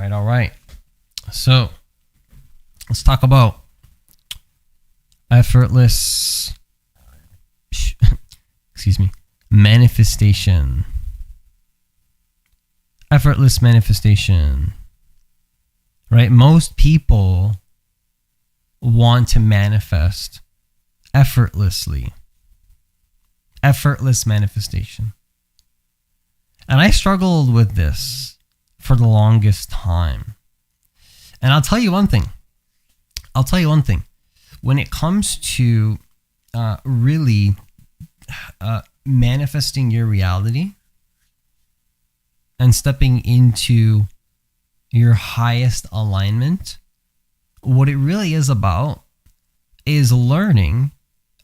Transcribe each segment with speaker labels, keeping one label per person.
Speaker 1: All right. So let's talk about effortless, manifestation. Effortless manifestation. Right? Most people want to manifest effortlessly. Effortless manifestation. And I struggled with this for the longest time. And I'll tell you one thing. When it comes to really manifesting your reality and stepping into your highest alignment, what it really is about is learning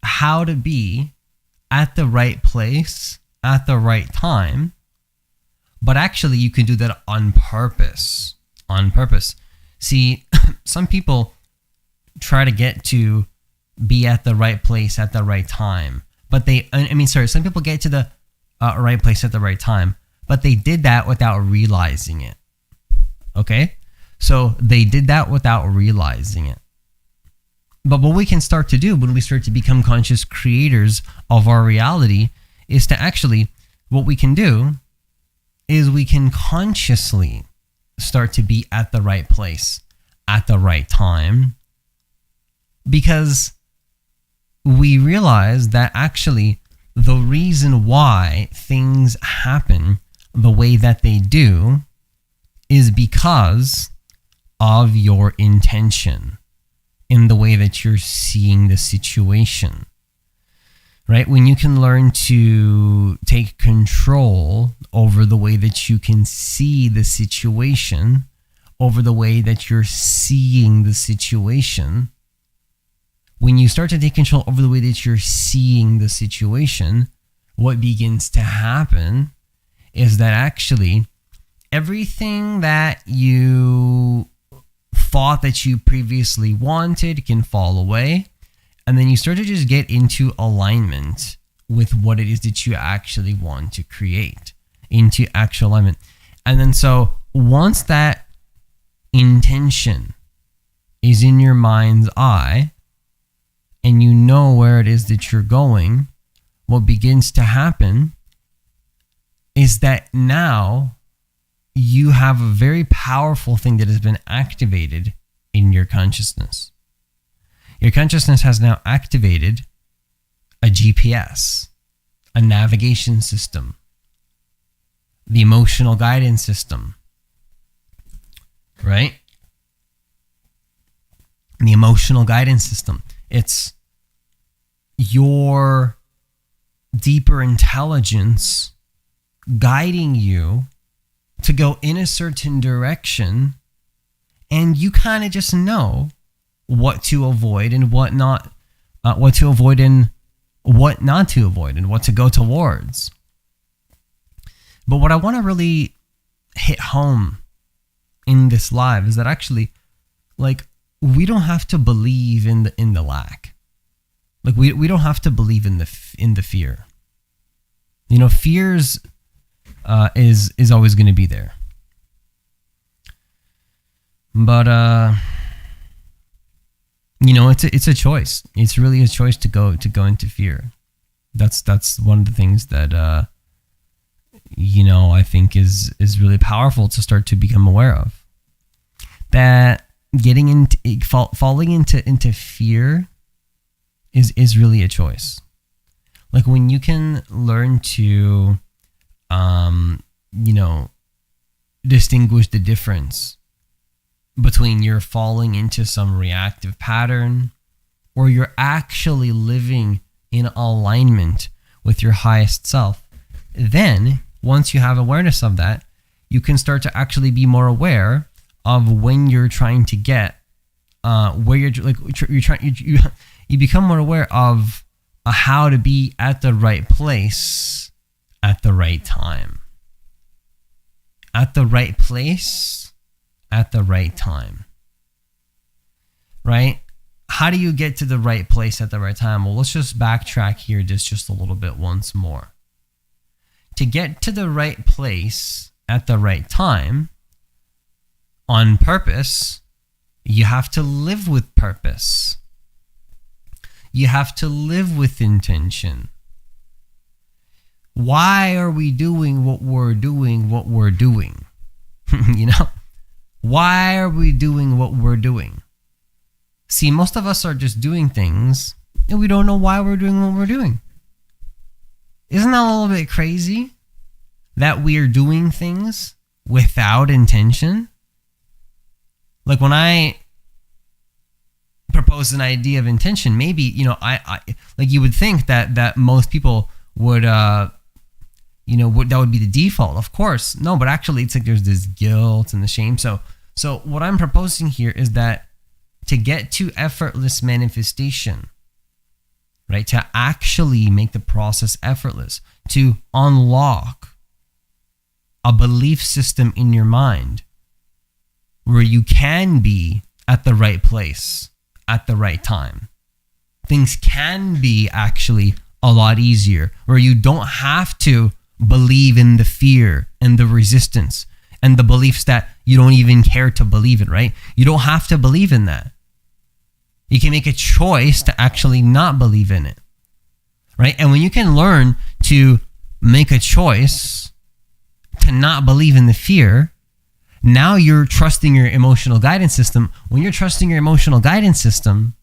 Speaker 1: how to be at the right place at the right time. But actually, you can do that on purpose. See, some people try to get to be at the right place at the right time. But some people get to the right place at the right time, but they did that without realizing it. Okay? So they did that without realizing it. But what we can start to do when we start to become conscious creators of our reality is to actually, what we can do is we can consciously start to be at the right place at the right time, because we realize that actually the reason why things happen the way that they do is because of your intention in the way that you're seeing the situation. Right? When you can learn to take control over the way that you can see the situation, over the way that you're seeing the situation, when you start to take control over the way that you're seeing the situation, what begins to happen is that actually everything that you thought that you previously wanted can fall away. And then you start to just get into alignment with what it is that you actually want to create, into actual alignment. And then so once that intention is in your mind's eye and you know where it is that you're going, what begins to happen is that now you have a very powerful thing that has been activated in your consciousness. Your consciousness has now activated a GPS, a navigation system, the emotional guidance system, right? The emotional guidance system. It's your deeper intelligence guiding you to go in a certain direction, and you kind of just know what to avoid and what not, what to avoid and what not to avoid, and what to go towards. But what I want to really hit home in this live is that actually, like, we don't have to believe in the lack. Like, we don't have to believe in the fear. You know, fears is always going to be there. But you know, it's a choice. It's really a choice to go into fear. That's one of the things that you know, I think is really powerful to start to become aware of. That getting into falling into fear is really a choice. Like, when you can learn to you know, distinguish the difference between you're falling into some reactive pattern or you're actually living in alignment with your highest self, then once you have awareness of that, you can start to actually be more aware of when you're trying to get where you become more aware of how to be at the right place at the right time. At the right place at the right time. Right? How do you get to the right place at the right time? Well, let's just backtrack here just a little bit once more. To get to the right place at the right time, on purpose, you have to live with purpose. You have to live with intention. Why are we doing what we're doing, what we're doing? You know? Why are we doing what we're doing? See, most of us are just doing things and we don't know why we're doing what we're doing. Isn't that a little bit crazy? That we are doing things without intention? Like when I propose an idea of intention, maybe, you know, I like you would think that most people would, that would be the default. Of course, no, but actually it's like there's this guilt and the shame. So what I'm proposing here is that to get to effortless manifestation, right? To actually make the process effortless, to unlock a belief system in your mind where you can be at the right place at the right time. Things can be actually a lot easier, where you don't have to believe in the fear and the resistance and the beliefs that you don't even care to believe in, right? You don't have to believe in that. You can make a choice to actually not believe in it, right? And when you can learn to make a choice to not believe in the fear, now you're trusting your emotional guidance system. When you're trusting your emotional guidance system,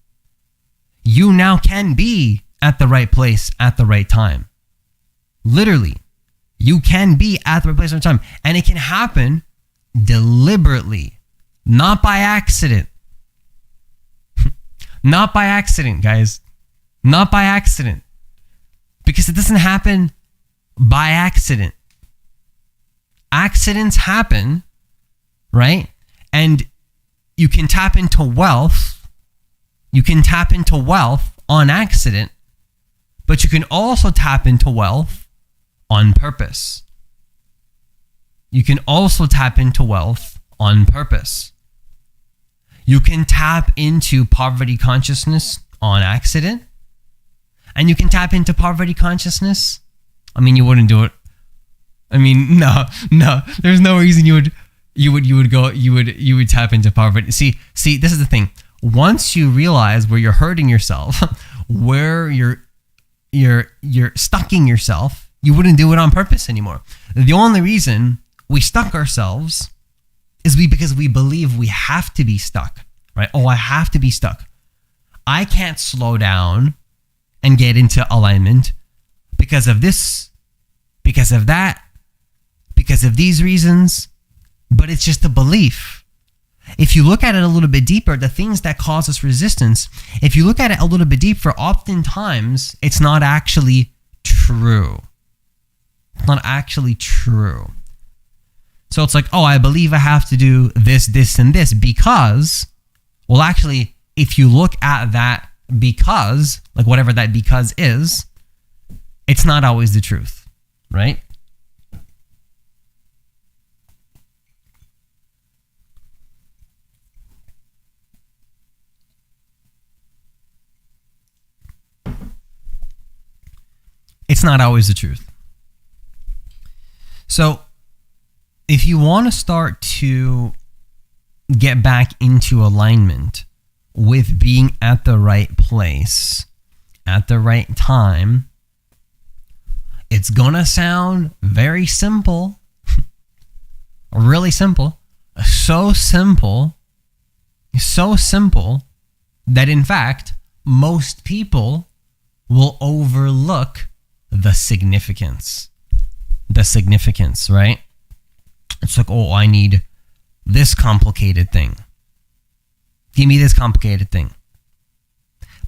Speaker 1: you now can be at the right place at the right time. Literally, you can be at the right place at the right time. And it can happen deliberately, not by accident. Not by accident, guys. Not by accident. Because it doesn't happen by accident. Accidents happen, right? And you can tap into wealth. You can tap into wealth on accident, but you can also tap into wealth on purpose. You can also tap into wealth on purpose. You can tap into poverty consciousness on accident, and you can tap into poverty consciousness. I mean, you wouldn't do it. I mean, no. There's no reason you would tap into poverty. See, this is the thing. Once you realize where you're hurting yourself, where you're stucking yourself, you wouldn't do it on purpose anymore. The only reason we stuck ourselves is because we believe we have to be stuck, right? Oh, I have to be stuck. I can't slow down and get into alignment because of this, because of that, because of these reasons, but it's just a belief. If you look at it a little bit deeper, the things that cause us resistance, if you look at it a little bit deeper, oftentimes it's not actually true. It's not actually true. So it's like, oh, I believe I have to do this, this, and this because, well, actually, if you look at that because, like whatever that because is, it's not always the truth, right? It's not always the truth. So if you want to start to get back into alignment with being at the right place at the right time, it's gonna sound very simple. Really simple. So simple that in fact most people will overlook the significance, right? It's like, oh, I need this complicated thing. Give me this complicated thing.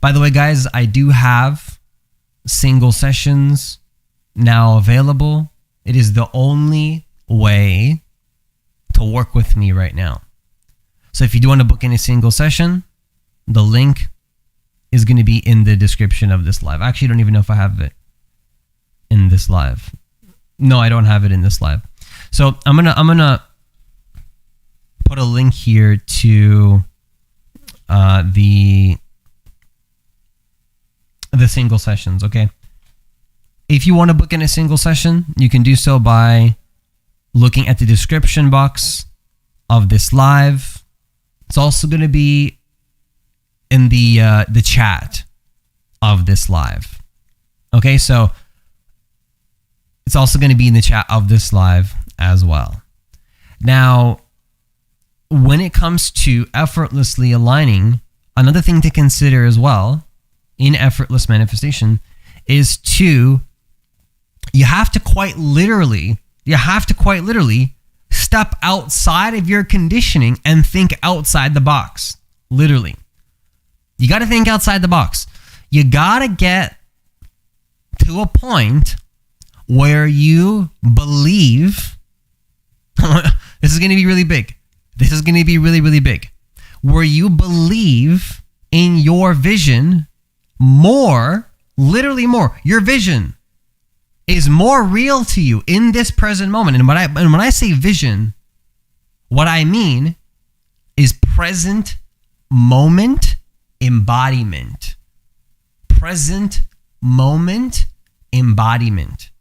Speaker 1: By the way, guys, I do have single sessions now available. It is the only way to work with me right now. So if you do want to book in a single session, the link is going to be in the description of this live. I actually don't even know if I have it in this live. No, I don't have it in this live. So I'm gonna put a link here to the single sessions, okay? If you want to book in a single session, you can do so by looking at the description box of this live. It's also going to be in the chat of this live. Okay, so it's also going to be in the chat of this live as well. Now, when it comes to effortlessly aligning, another thing to consider as well in effortless manifestation is you have to quite literally step outside of your conditioning and think outside the box. Literally. You got to think outside the box. You got to get to a point where you believe, this is going to be really big. This is going to be really, really big. Where you believe in your vision more, literally more. Your vision is more real to you in this present moment. And when I say vision, what I mean is present moment embodiment. Present moment embodiment.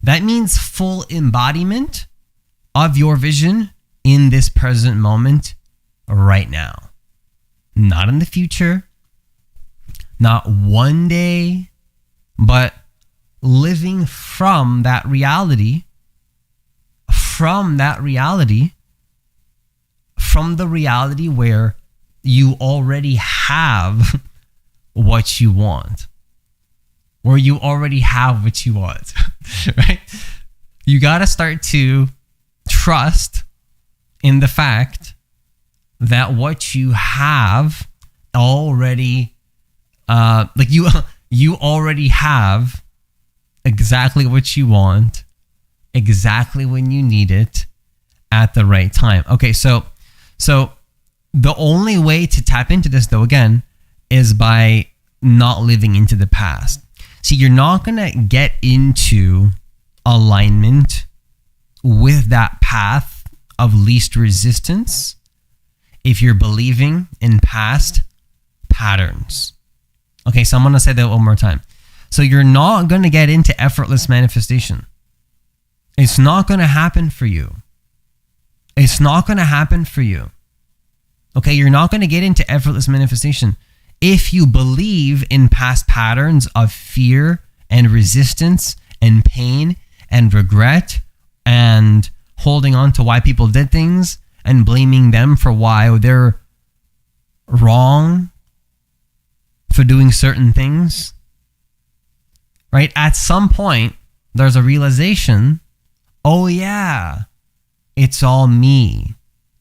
Speaker 1: That means full embodiment of your vision in this present moment right now. Not in the future, not one day, but living from the reality where you already have what you want. Right? You got to start to trust in the fact that what you have already, you already have exactly what you want, exactly when you need it at the right time. Okay, so the only way to tap into this, though, again, is by not living into the past. See, you're not going to get into alignment with that path of least resistance if you're believing in past patterns. Okay, so I'm going to say that one more time. So you're not going to get into effortless manifestation. It's not going to happen for you. It's not going to happen for you. Okay, you're not going to get into effortless manifestation if you believe in past patterns of fear and resistance and pain and regret and holding on to why people did things and blaming them for why they're wrong for doing certain things. Right? At some point, there's a realization, oh yeah, it's all me.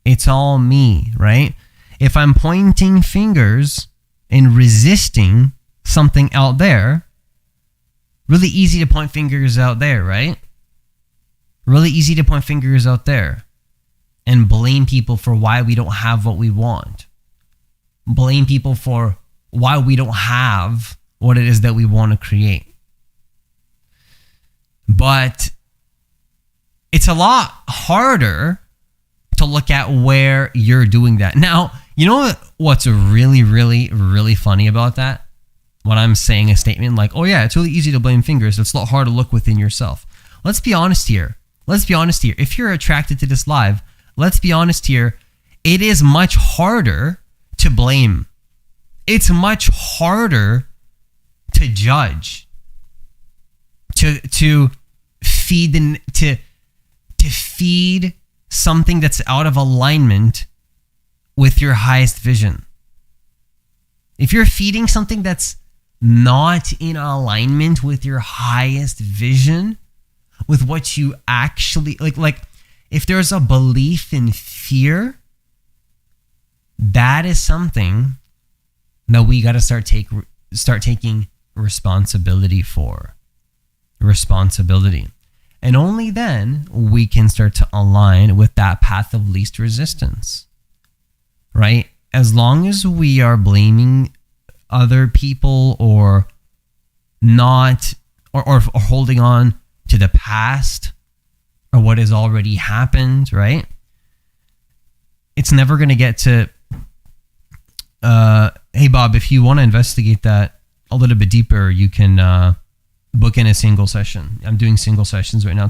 Speaker 1: It's all me, right? If I'm pointing fingers and resisting something out there, really easy to point fingers out there, right? Really easy to point fingers out there and blame people for why we don't have what we want. Blame people for why we don't have what it is that we want to create. But it's a lot harder to look at where you're doing that. Now, you know what's really, really, really funny about that? When I'm saying a statement like, oh yeah, it's really easy to blame fingers. It's a lot hard to look within yourself. Let's be honest here. If you're attracted to this live, let's be honest here. It is much harder to blame. It's much harder to judge. To feed something that's out of alignment with your highest vision. If you're feeding something that's not in alignment with your highest vision, with what you actually like if there's a belief in fear, that is something that we got to start taking responsibility for. And only then we can start to align with that path of least resistance, right? As long as we are blaming other people or not, or holding on to the past or what has already happened, right? It's never going to get to, hey, Bob, if you want to investigate that a little bit deeper, you can book in a single session. I'm doing single sessions right now.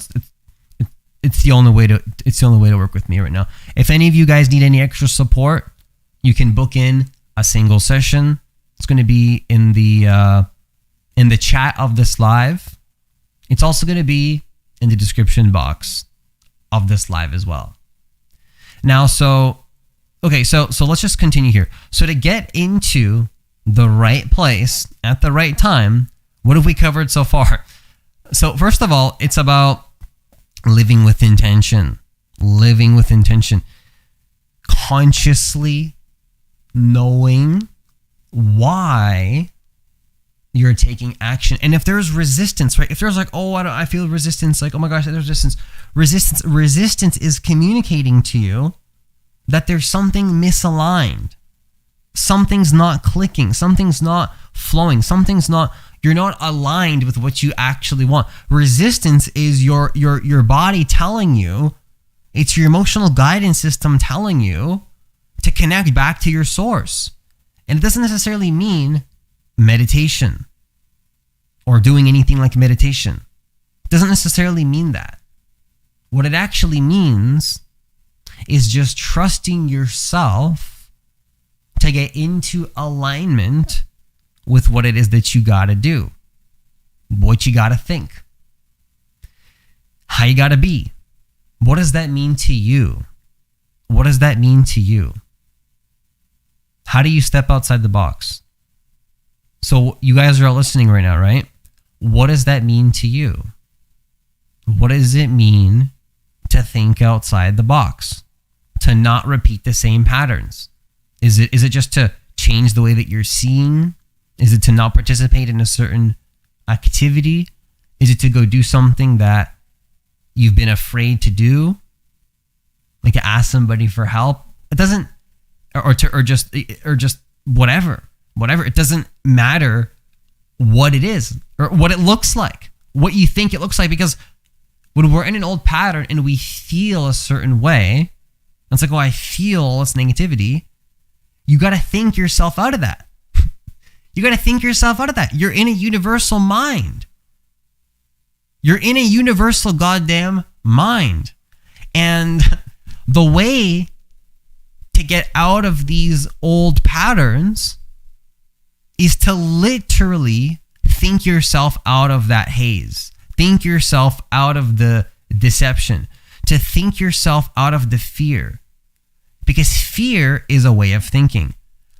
Speaker 1: it's the only way to work with me right now. If any of you guys need any extra support, you can book in a single session. It's going to be in the chat of this live. It's also going to be in the description box of this live as well. Now, so let's just continue here. So to get into the right place at the right time, what have we covered so far? So first of all, it's about living with intention. Living with intention. Consciously knowing why you're taking action. And if there's resistance, right? If there's like, oh, I feel resistance, like, oh my gosh, there's resistance. Resistance is communicating to you that there's something misaligned. Something's not clicking. Something's not flowing. You're not aligned with what you actually want. Resistance is your body telling you, it's your emotional guidance system telling you to connect back to your source. And it doesn't necessarily mean meditation or doing anything like meditation. It doesn't necessarily mean that. What it actually means is just trusting yourself to get into alignment with what it is that you got to do, what you got to think, how you got to be. What does that mean to you? What does that mean to you? How do you step outside the box? So you guys are all listening right now, right? What does that mean to you? What does it mean to think outside the box? To not repeat the same patterns? Is it just to change the way that you're seeing? Is it to not participate in a certain activity? Is it to go do something that you've been afraid to do? Like to ask somebody for help? It doesn't, or just whatever. It doesn't matter what it is or what it looks like, what you think it looks like, because when we're in an old pattern and we feel a certain way, it's like, oh, I feel this negativity. You got to think yourself out of that. You got to think yourself out of that. You're in a universal mind. You're in a universal goddamn mind. And the way to get out of these old patterns is to literally think yourself out of that haze. Think yourself out of the deception. To think yourself out of the fear. Because fear is a way of thinking.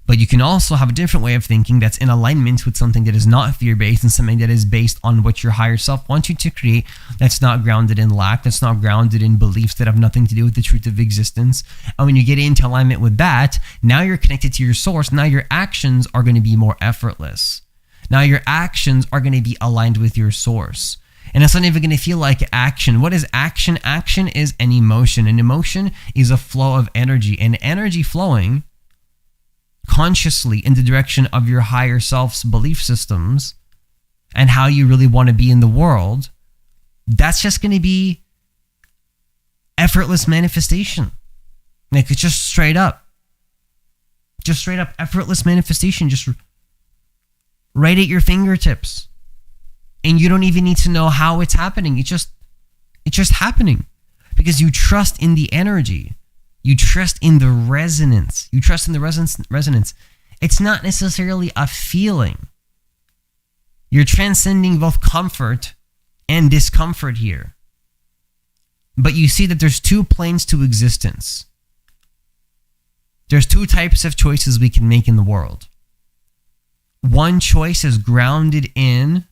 Speaker 1: But you can also have a different way of thinking that's in alignment with something that is not fear-based and something that is based on what your higher self wants you to create, that's not grounded in lack, that's not grounded in beliefs that have nothing to do with the truth of existence. And when you get into alignment with that, now you're connected to your source. Now your actions are going to be more effortless. Now your actions are going to be aligned with your source. And it's not even going to feel like action. What is action? Action is an emotion. An emotion is a flow of energy. And energy flowing consciously in the direction of your higher self's belief systems and how you really want to be in the world, that's just going to be effortless manifestation. Like, it's just straight up effortless manifestation, just right at your fingertips. And you don't even need to know how it's happening. It's just happening because you trust in the energy. You trust in the resonance. You trust in the resonance. It's not necessarily a feeling. You're transcending both comfort and discomfort here. But you see that there's two planes to existence. There's two types of choices we can make in the world. One choice is grounded in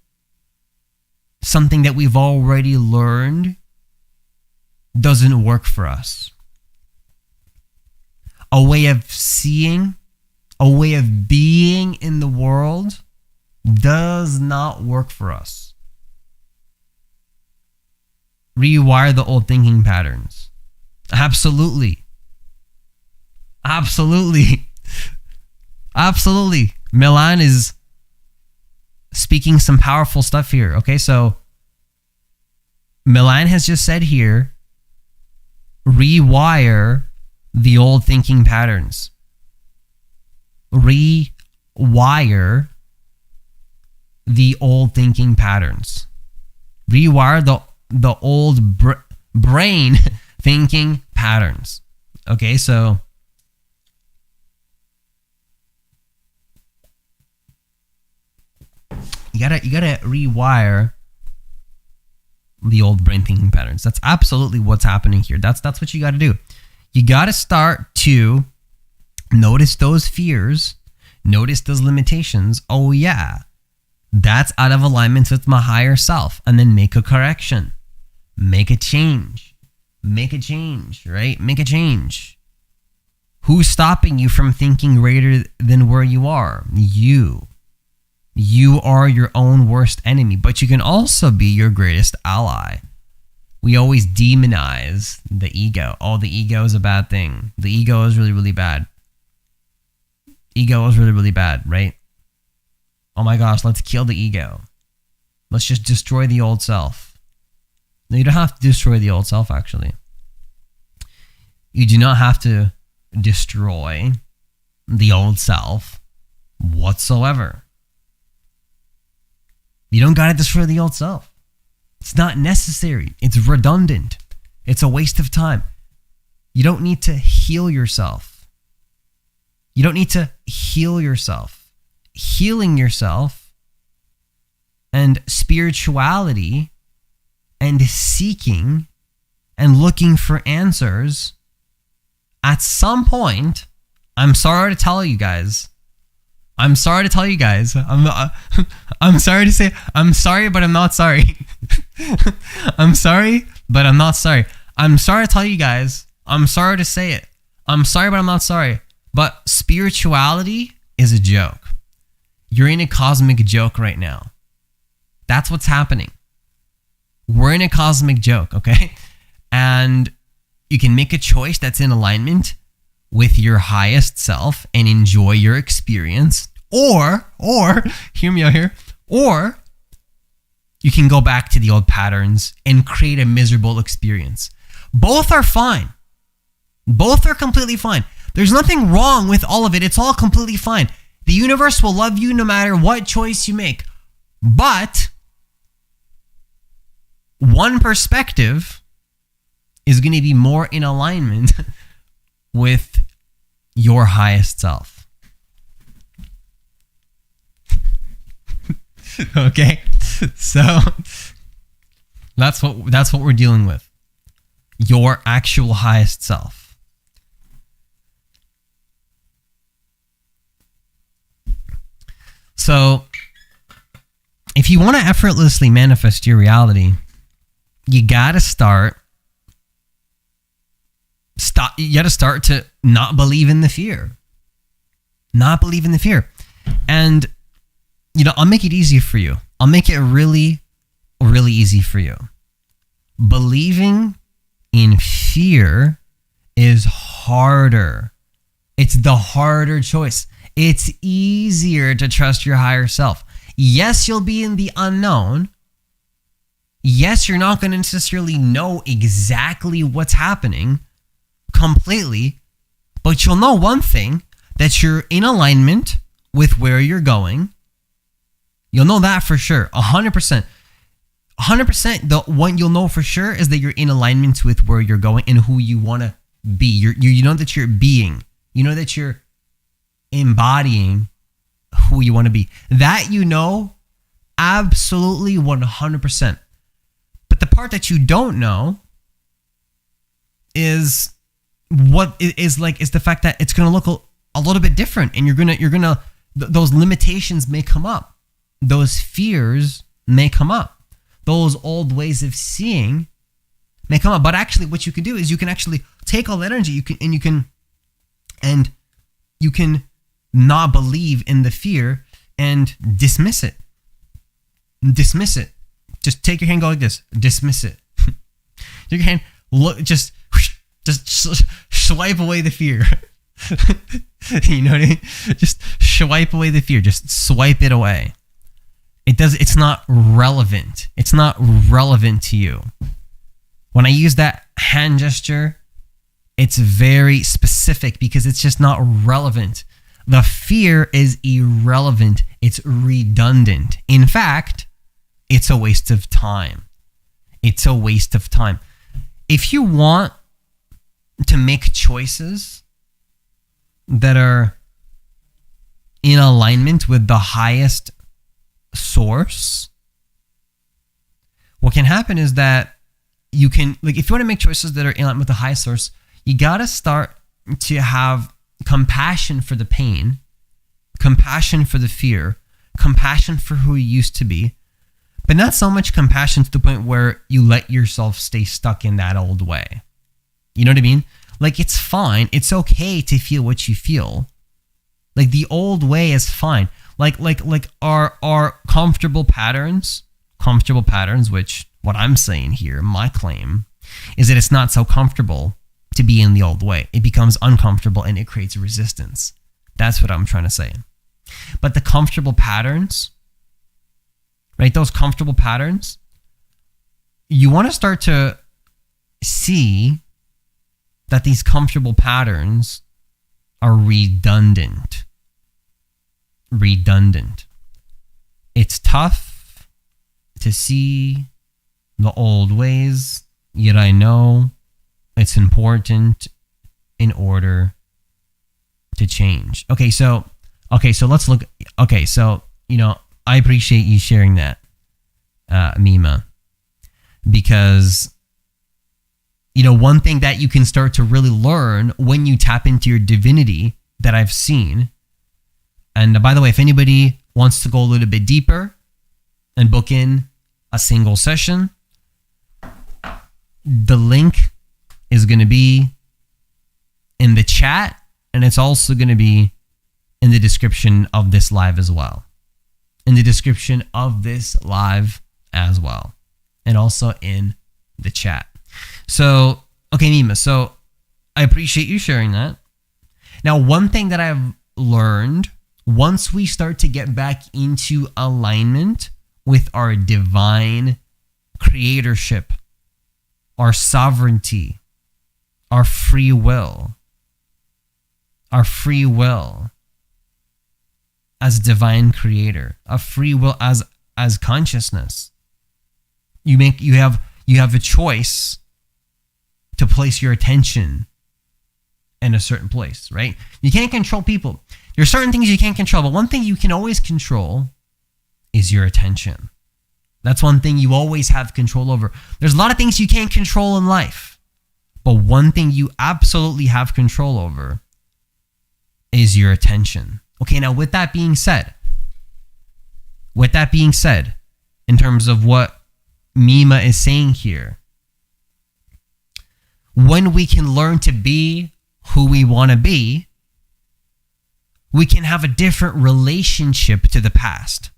Speaker 1: something that we've already learned doesn't work for us. A way of seeing, a way of being in the world does not work for us. Rewire the old thinking patterns. Absolutely. Milan is speaking some powerful stuff here. Okay, so Milan has just said here, rewire the old thinking patterns. Rewire the old thinking patterns. Rewire the old brain thinking patterns. Okay, so you gotta rewire the old brain thinking patterns. That's absolutely what's happening here. That's what you gotta do. You gotta start to notice those fears, notice those limitations. Oh yeah, that's out of alignment with my higher self. And then make a correction. Make a change. Right? Make a change. Who's stopping you from thinking greater than where you are? You. You are your own worst enemy, but you can also be your greatest ally. We always demonize the ego. Oh, the ego is a bad thing. The ego is really, really bad. Ego is really, really bad, right? Oh my gosh, let's kill the ego. Let's just destroy the old self. No, you don't have to destroy the old self, actually. You do not have to destroy the old self whatsoever. You don't got to destroy the old self. It's not necessary. It's redundant. It's a waste of time. You don't need to heal yourself. You don't need to heal yourself. Healing yourself and spirituality and seeking and looking for answers, at some point, I'm sorry to tell you guys. I'm sorry, but I'm not sorry. I'm sorry, but I'm not sorry. I'm sorry to tell you guys. I'm sorry to say it. I'm sorry, but I'm not sorry. But spirituality is a joke. You're in a cosmic joke right now. That's what's happening. We're in a cosmic joke, okay? And you can make a choice that's in alignment with your highest self and enjoy your experience. Or, hear me out here, or you can go back to the old patterns and create a miserable experience. Both are fine. Both are completely fine. There's nothing wrong with all of it. It's all completely fine. The universe will love you no matter what choice you make. But one perspective is going to be more in alignment with your highest self. Okay? So that's what we're dealing with. Your actual highest self. So if you want to effortlessly manifest your reality, you got to start to not believe in the fear. Not believe in the fear. And, I'll make it easy for you. I'll make it really, really easy for you. Believing in fear is harder. It's the harder choice. It's easier to trust your higher self. Yes, you'll be in the unknown. Yes, you're not going to necessarily know exactly what's happening completely, but you'll know one thing, that you're in alignment with where you're going. You'll know that for sure, 100%. 100%, the one you'll know for sure is that you're in alignment with where you're going and who you want to be. You know that you're being. You know that you're embodying who you want to be. That absolutely 100%. But the part that you don't know is the fact that it's going to look a little bit different, and you're gonna those limitations may come up. Those fears may come up. Those old ways of seeing may come up. But actually what you can do is you can actually take all that energy, you can not believe in the fear and dismiss it. Dismiss it. Just take your hand, go like this. Dismiss it. Take your hand, look, just swipe away the fear. You know what I mean? Just swipe away the fear. Just swipe it away. It's not relevant. It's not relevant to you. When I use that hand gesture, it's very specific because it's just not relevant. The fear is irrelevant. It's redundant. In fact, it's a waste of time. It's a waste of time. if you want to make choices that are in alignment with the highest source, what can happen is that you can, like, if you want to make choices that are in alignment with the highest source, you got to start to have compassion for the pain, compassion for the fear, compassion for who you used to be, but not so much compassion to the point where you let yourself stay stuck in that old way. You know what I mean? Like, it's fine. It's okay to feel what you feel. Like, the old way is fine. Like our comfortable patterns, which what I'm saying here, my claim, is that it's not so comfortable to be in the old way. It becomes uncomfortable and it creates resistance. That's what I'm trying to say. But the comfortable patterns, right? Those comfortable patterns, you want to start to see that these comfortable patterns are redundant. It's tough to see the old ways, yet I know it's important in order to change. Okay, so let's look. Okay, so, I appreciate you sharing that, Mima, because, one thing that you can start to really learn when you tap into your divinity that I've seen, and by the way, if anybody wants to go a little bit deeper and book in a single session, the link is going to be in the chat, and it's also going to be in the description of this live as well. And also in the chat. So, okay, Mima, so I appreciate you sharing that. Now, one thing that I've learned, once we start to get back into alignment with our divine creatorship, our sovereignty, our free will as divine creator, a free will as consciousness, you have a choice to place your attention in a certain place, right? You can't control people. There are certain things you can't control, but one thing you can always control is your attention. That's one thing you always have control over. There's a lot of things you can't control in life, but one thing you absolutely have control over is your attention. Okay, now with that being said, in terms of what Mima is saying here, when we can learn to be who we want to be, we can have a different relationship to the past.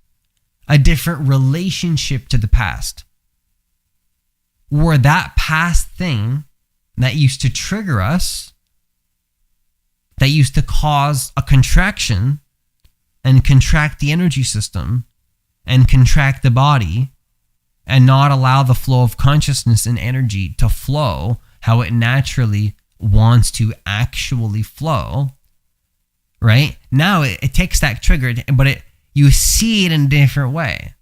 Speaker 1: Where that past thing that used to trigger us, that used to cause a contraction and contract the energy system and contract the body and not allow the flow of consciousness and energy to flow how it naturally wants to actually flow, right? Now it takes that trigger, but you see it in a different way.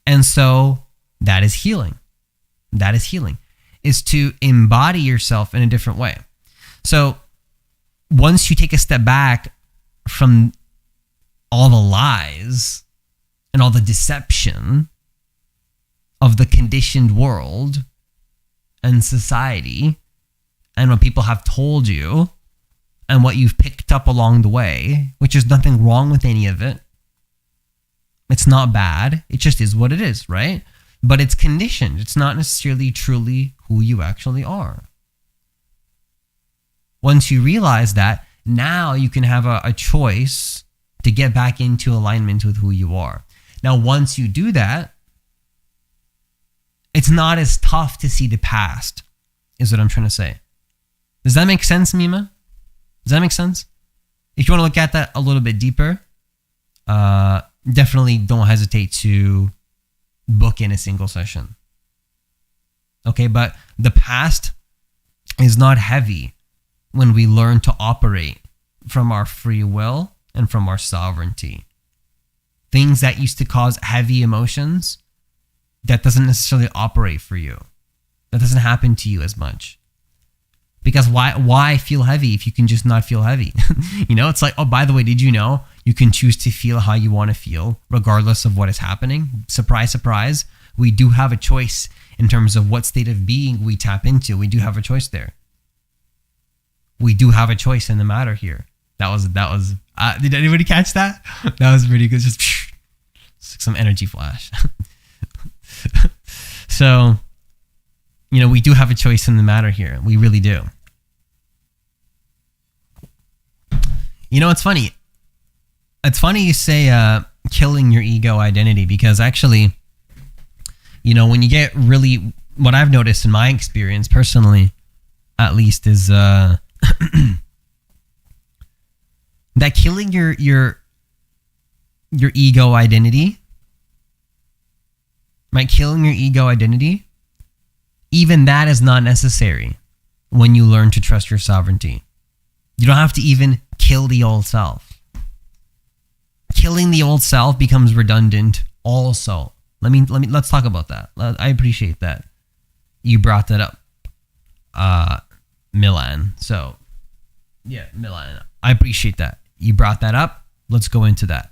Speaker 1: And so that is healing. Is to embody yourself in a different way. So once you take a step back from all the lies and all the deception of the conditioned world and society and what people have told you and what you've picked up along the way, which is nothing wrong with any of it. It's not bad. It just is what it is, right? But it's conditioned. It's not necessarily truly who you actually are. Once you realize that, now you can have a choice to get back into alignment with who you are. Now, once you do that, it's not as tough to see the past, is what I'm trying to say. Does that make sense, Mima? Does that make sense? If you want to look at that a little bit deeper, definitely don't hesitate to book in a single session. Okay, but the past is not heavy when we learn to operate from our free will and from our sovereignty. Things that used to cause heavy emotions, that doesn't necessarily operate for you. That doesn't happen to you as much. Because why feel heavy if you can just not feel heavy? It's like, oh, by the way, did you know you can choose to feel how you want to feel regardless of what is happening? Surprise, surprise. We do have a choice in terms of what state of being we tap into. We do have a choice there. We do have a choice in the matter here. That was. Did anybody catch that? That was pretty good. Just some energy flash. So, we do have a choice in the matter here. We really do. It's funny. It's funny you say killing your ego identity, because actually, when you get really, what I've noticed in my experience personally, at least, is that killing your ego identity, killing your ego identity, even that is not necessary when you learn to trust your sovereignty. You don't have to even kill the old self. Killing the old self becomes redundant also. Let's talk about that. I appreciate that you brought that up, Milan. So, yeah, Milan. I appreciate that you brought that up. Let's go into that.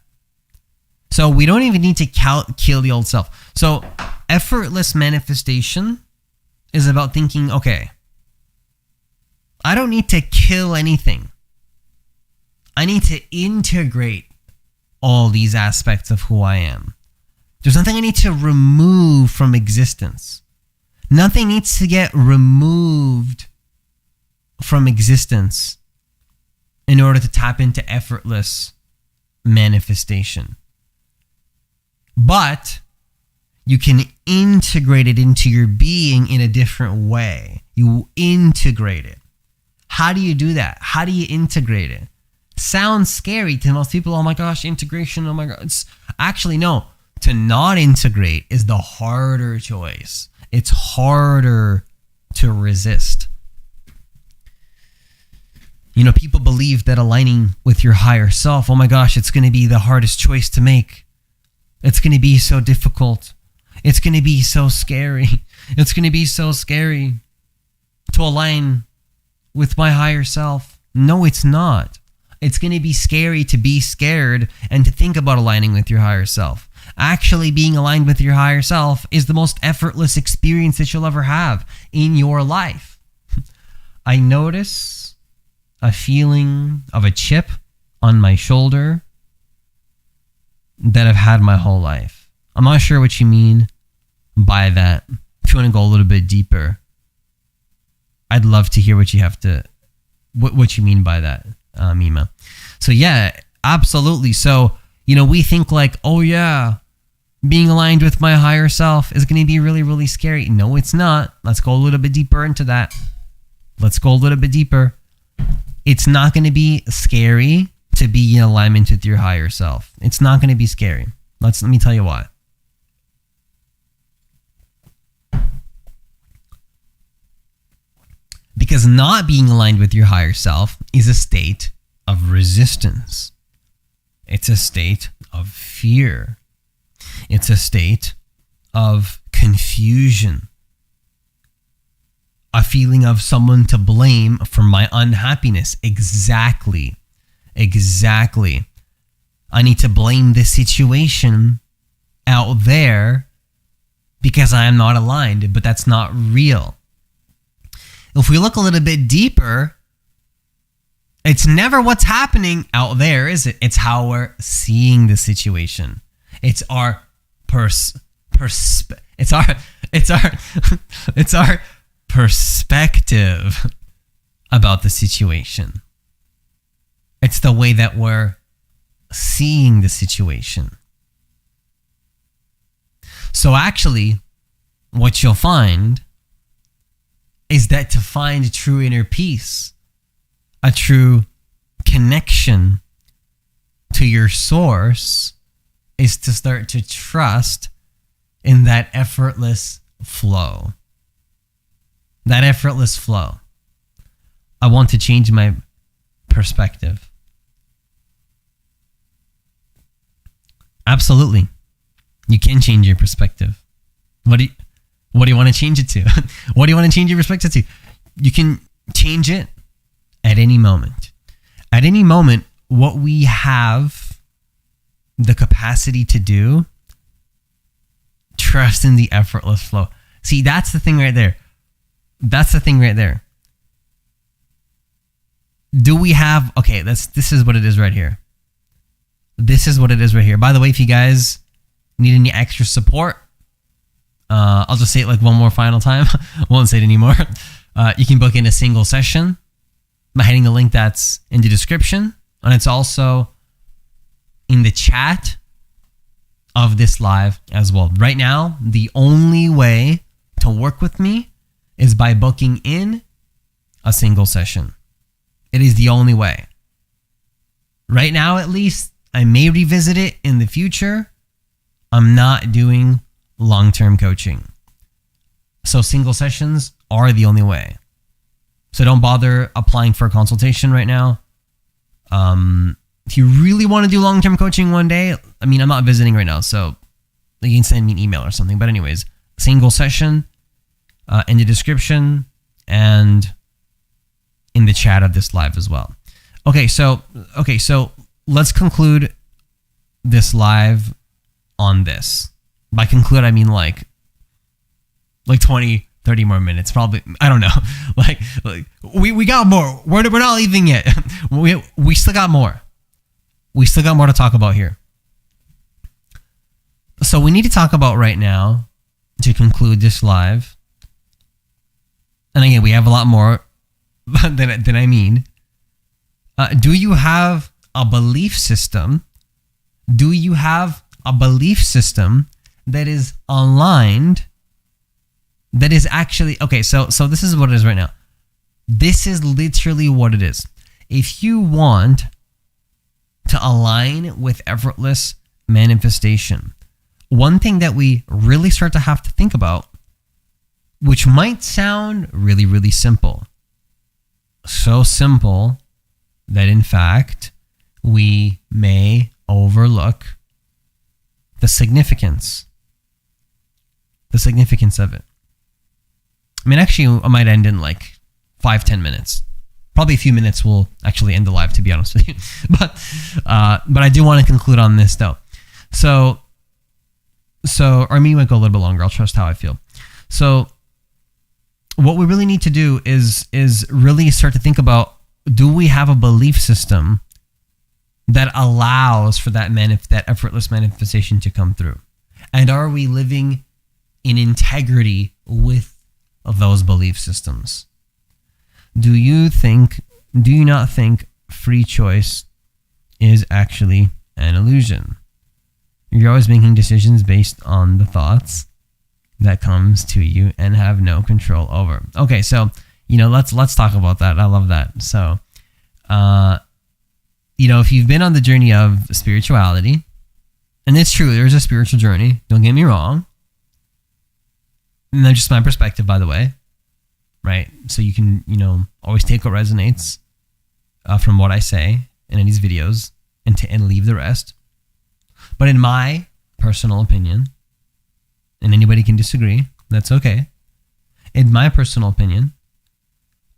Speaker 1: So we don't even need to kill the old self. So effortless manifestation is about thinking, okay, I don't need to kill anything. I need to integrate all these aspects of who I am. There's nothing I need to remove from existence. Nothing needs to get removed from existence in order to tap into effortless manifestation. But you can integrate it into your being in a different way. You integrate it. How do you do that? How do you integrate it? Sounds scary to most people. Oh my gosh, integration. Oh my God. It's actually, no. To not integrate is the harder choice. It's harder to resist. People believe that aligning with your higher self, oh my gosh, it's going to be the hardest choice to make. It's going to be so difficult. It's going to be so scary. It's going to be so scary to align with my higher self. No, it's not. It's going to be scary to be scared and to think about aligning with your higher self. Actually, being aligned with your higher self is the most effortless experience that you'll ever have in your life. I notice a feeling of a chip on my shoulder that I've had my whole life. I'm not sure what you mean by that. If you want to go a little bit deeper, I'd love to hear what you have to, what you mean by that, Mima. So yeah, absolutely. So, we think like, oh yeah, being aligned with my higher self is going to be really, really scary. No, it's not. Let's go a little bit deeper into that. Let's go a little bit deeper. It's not going to be scary to be in alignment with your higher self. It's not going to be scary. Let me tell you why. Because not being aligned with your higher self is a state of resistance. It's a state of fear. It's a state of confusion. A feeling of someone to blame for my unhappiness. Exactly. I need to blame this situation out there because I am not aligned, but that's not real. If we look a little bit deeper, it's never what's happening out there, is it? It's how we're seeing the situation. It's our it's our perspective about the situation. It's the way that we're seeing the situation. So actually, what you'll find is that to find true inner peace, a true connection to your source, is to start to trust in that effortless flow. That effortless flow. I want to change my perspective. Absolutely. You can change your perspective. What do you want to change it to? What do you want to change your perspective to? You can change it at any moment. At any moment, what we have the capacity to do, trust in the effortless flow. See, that's the thing right there. That's the thing right there. Do we have, okay, this is what it is right here. This is what it is right here. By the way, if you guys need any extra support, I'll just say it like one more final time. I won't say it anymore. You can book in a single session by hitting the link that's in the description. And it's also in the chat of this live as well. Right now, the only way to work with me is by booking in a single session. It is the only way. Right now, at least, I may revisit it in the future. I'm not doing long-term coaching. So single sessions are the only way. So don't bother applying for a consultation right now. If you really want to do long-term coaching one day, I mean, I'm not visiting right now, so you can send me an email or something. But anyways, single session in the description and in the chat of this live as well. Okay, so let's conclude this live on this. By conclude, I mean like 20, 30 more minutes, probably. I don't know. Like we got more. We're not leaving yet. We still got more. We still got more to talk about here. So we need to talk about right now to conclude this live. And again, we have a lot more than I mean. Do you have a belief system? Do you have a belief system that is aligned? That is actually, okay, so this is what it is right now. This is literally what it is. If you want to align with effortless manifestation, one thing that we really start to have to think about, which might sound really, really simple. So simple that in fact, we may overlook the significance of it. I mean, actually, I might end in like 5-10 minutes. Probably a few minutes will actually end the live, to be honest with you. But I do want to conclude on this though. So, or maybe it might go a little bit longer. I'll trust how I feel. So, what we really need to do is really start to think about: do we have a belief system that allows for that effortless manifestation to come through? And are we living in integrity with those belief systems? Do you not think free choice is actually an illusion? You're always making decisions based on the thoughts that comes to you and have no control over. Okay, so let's talk about that. I love that. So if you've been on the journey of spirituality, and it's true, there's a spiritual journey, don't get me wrong. And that's just my perspective, by the way, right? So you can, always take what resonates from what I say in these videos and leave the rest. But in my personal opinion, and anybody can disagree, that's okay. In my personal opinion,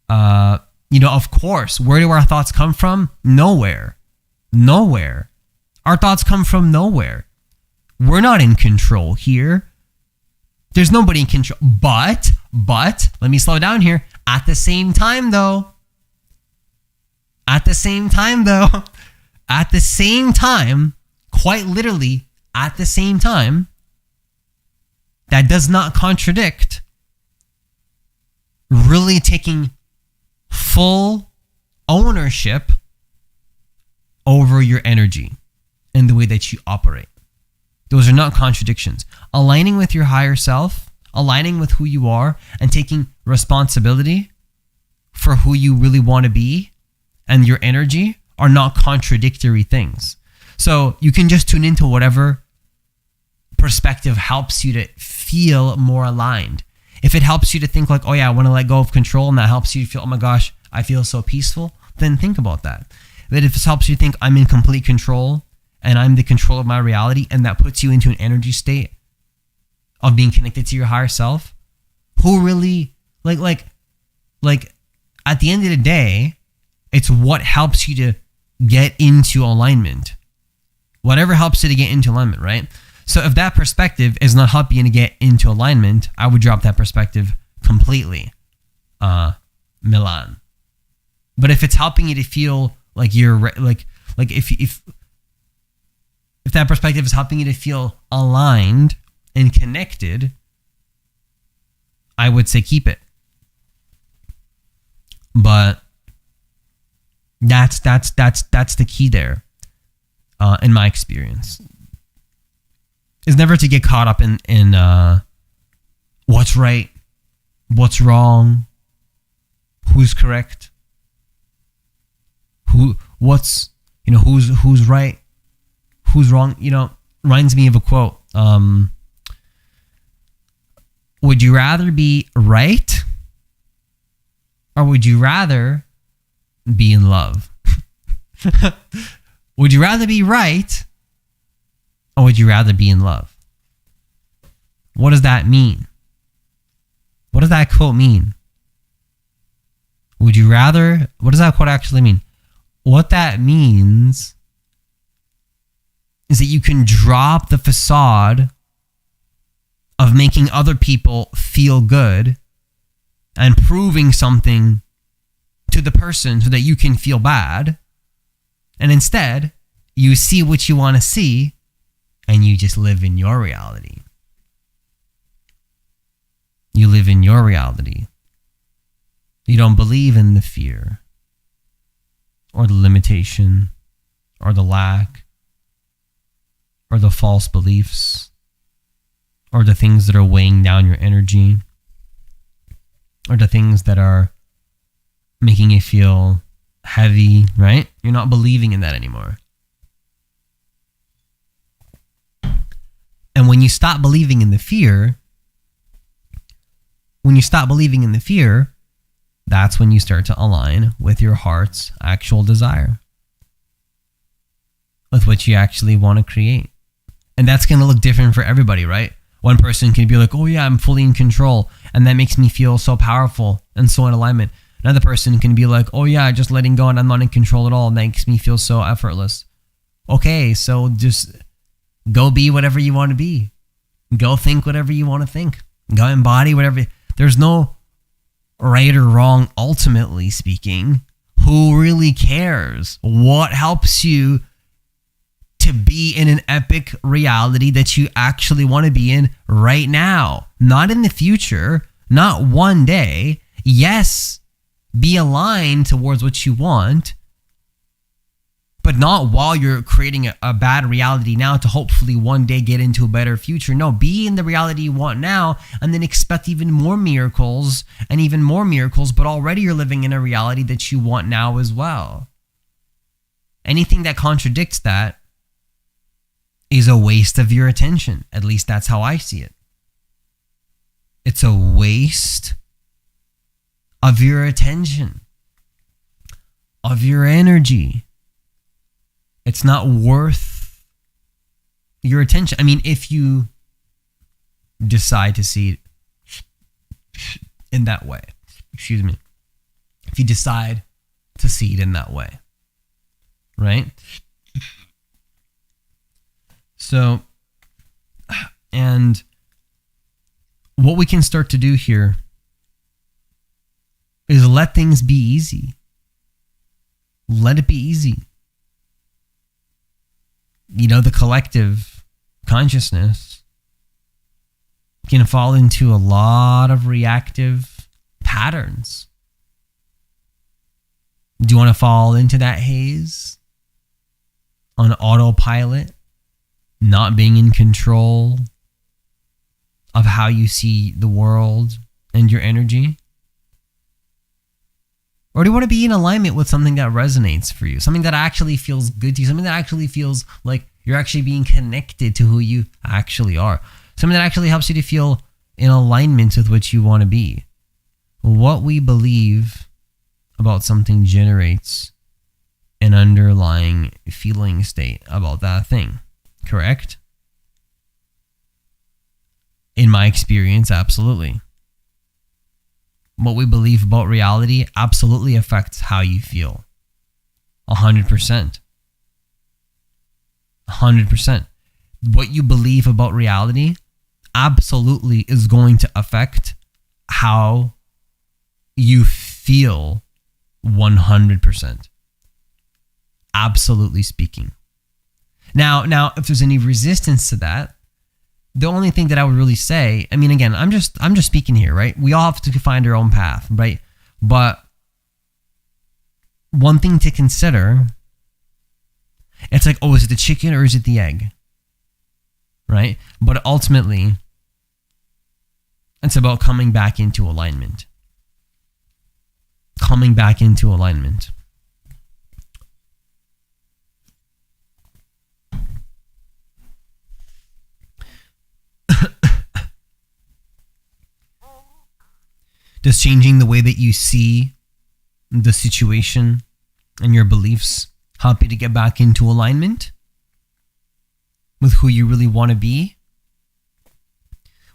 Speaker 1: of course, where do our thoughts come from? Nowhere. Our thoughts come from nowhere. We're not in control here. There's nobody in control. But, let me slow down here. At the same time, though, quite literally, at the same time, that does not contradict really taking full ownership over your energy and the way that you operate. Those are not contradictions. Aligning with your higher self, aligning with who you are, and taking responsibility for who you really want to be and your energy are not contradictory things. So you can just tune into whatever perspective helps you to feel more aligned. If it helps you to think like, oh yeah, I want to let go of control, and that helps you to feel, oh my gosh, I feel so peaceful, then think about that. But if this helps you think I'm in complete control and I'm the control of my reality, and that puts you into an energy state of being connected to your higher self, Who really, like at the end of the day, it's what helps you to get into alignment. Whatever helps you to get into alignment, right? So if that perspective is not helping you to get into alignment, I would drop that perspective completely. Milan. But if it's helping you to feel like you're like if that perspective is helping you to feel aligned and connected, I would say keep it. But that's the key there, in my experience, is never to get caught up in what's right, what's wrong, who's correct, who's right, who's wrong. Reminds me of a quote. Would you rather be right, or would you rather be in love? Would you rather be right, or would you rather be in love? What does that mean? What does that quote mean? Would you rather? What does that quote actually mean? What that means is that you can drop the facade of making other people feel good and proving something to the person so that you can feel bad. And instead, you see what you want to see and you just live in your reality. You live in your reality. You don't believe in the fear or the limitation or the lack or the false beliefs or the things that are weighing down your energy or the things that are making you feel heavy, right? You're not believing in that anymore. And when you stop believing in the fear, that's when you start to align with your heart's actual desire, with what you actually want to create. And that's going to look different for everybody, right? One person can be like, oh yeah, I'm fully in control, and that makes me feel so powerful and so in alignment. Another person can be like, oh yeah, just letting go and I'm not in control at all, and that makes me feel so effortless. Okay, so just go be whatever you want to be. Go think whatever you want to think. Go embody whatever. There's no right or wrong, ultimately speaking. Who really cares? What helps you to be in an epic reality that you actually want to be in right now? Not in the future, not one day. Yes, be aligned towards what you want, but not while you're creating a bad reality now to hopefully one day get into a better future. No, be in the reality you want now and then expect even more miracles and even more miracles, but already you're living in a reality that you want now as well. Anything that contradicts that is a waste of your attention. At least that's how I see it. It's a waste of your attention, of your energy. It's not worth your attention. I mean, if you decide to see it in that way, if you decide to see it in that way, right? So, and what we can start to do here is let things be easy. Let it be easy. The collective consciousness can fall into a lot of reactive patterns. Do you want to fall into that haze? On autopilot? Not being in control of how you see the world and your energy? Or do you want to be in alignment with something that resonates for you? Something that actually feels good to you? Something that actually feels like you're actually being connected to who you actually are? Something that actually helps you to feel in alignment with what you want to be? What we believe about something generates an underlying feeling state about that thing. Correct? In my experience, absolutely. what we believe about reality absolutely affects how you feel. 100%. 100%. What you believe about reality absolutely is going to affect how you feel 100%. Absolutely speaking. Now, if there's any resistance to that, the only thing that I would really say, I mean, again, I'm just speaking here, right? We all have to find our own path, right? But one thing to consider, it's like, oh, is it the chicken or is it the egg? Right? But ultimately, it's about coming back into alignment. Coming back into alignment. Does changing the way that you see the situation and your beliefs help you to get back into alignment with who you really want to be,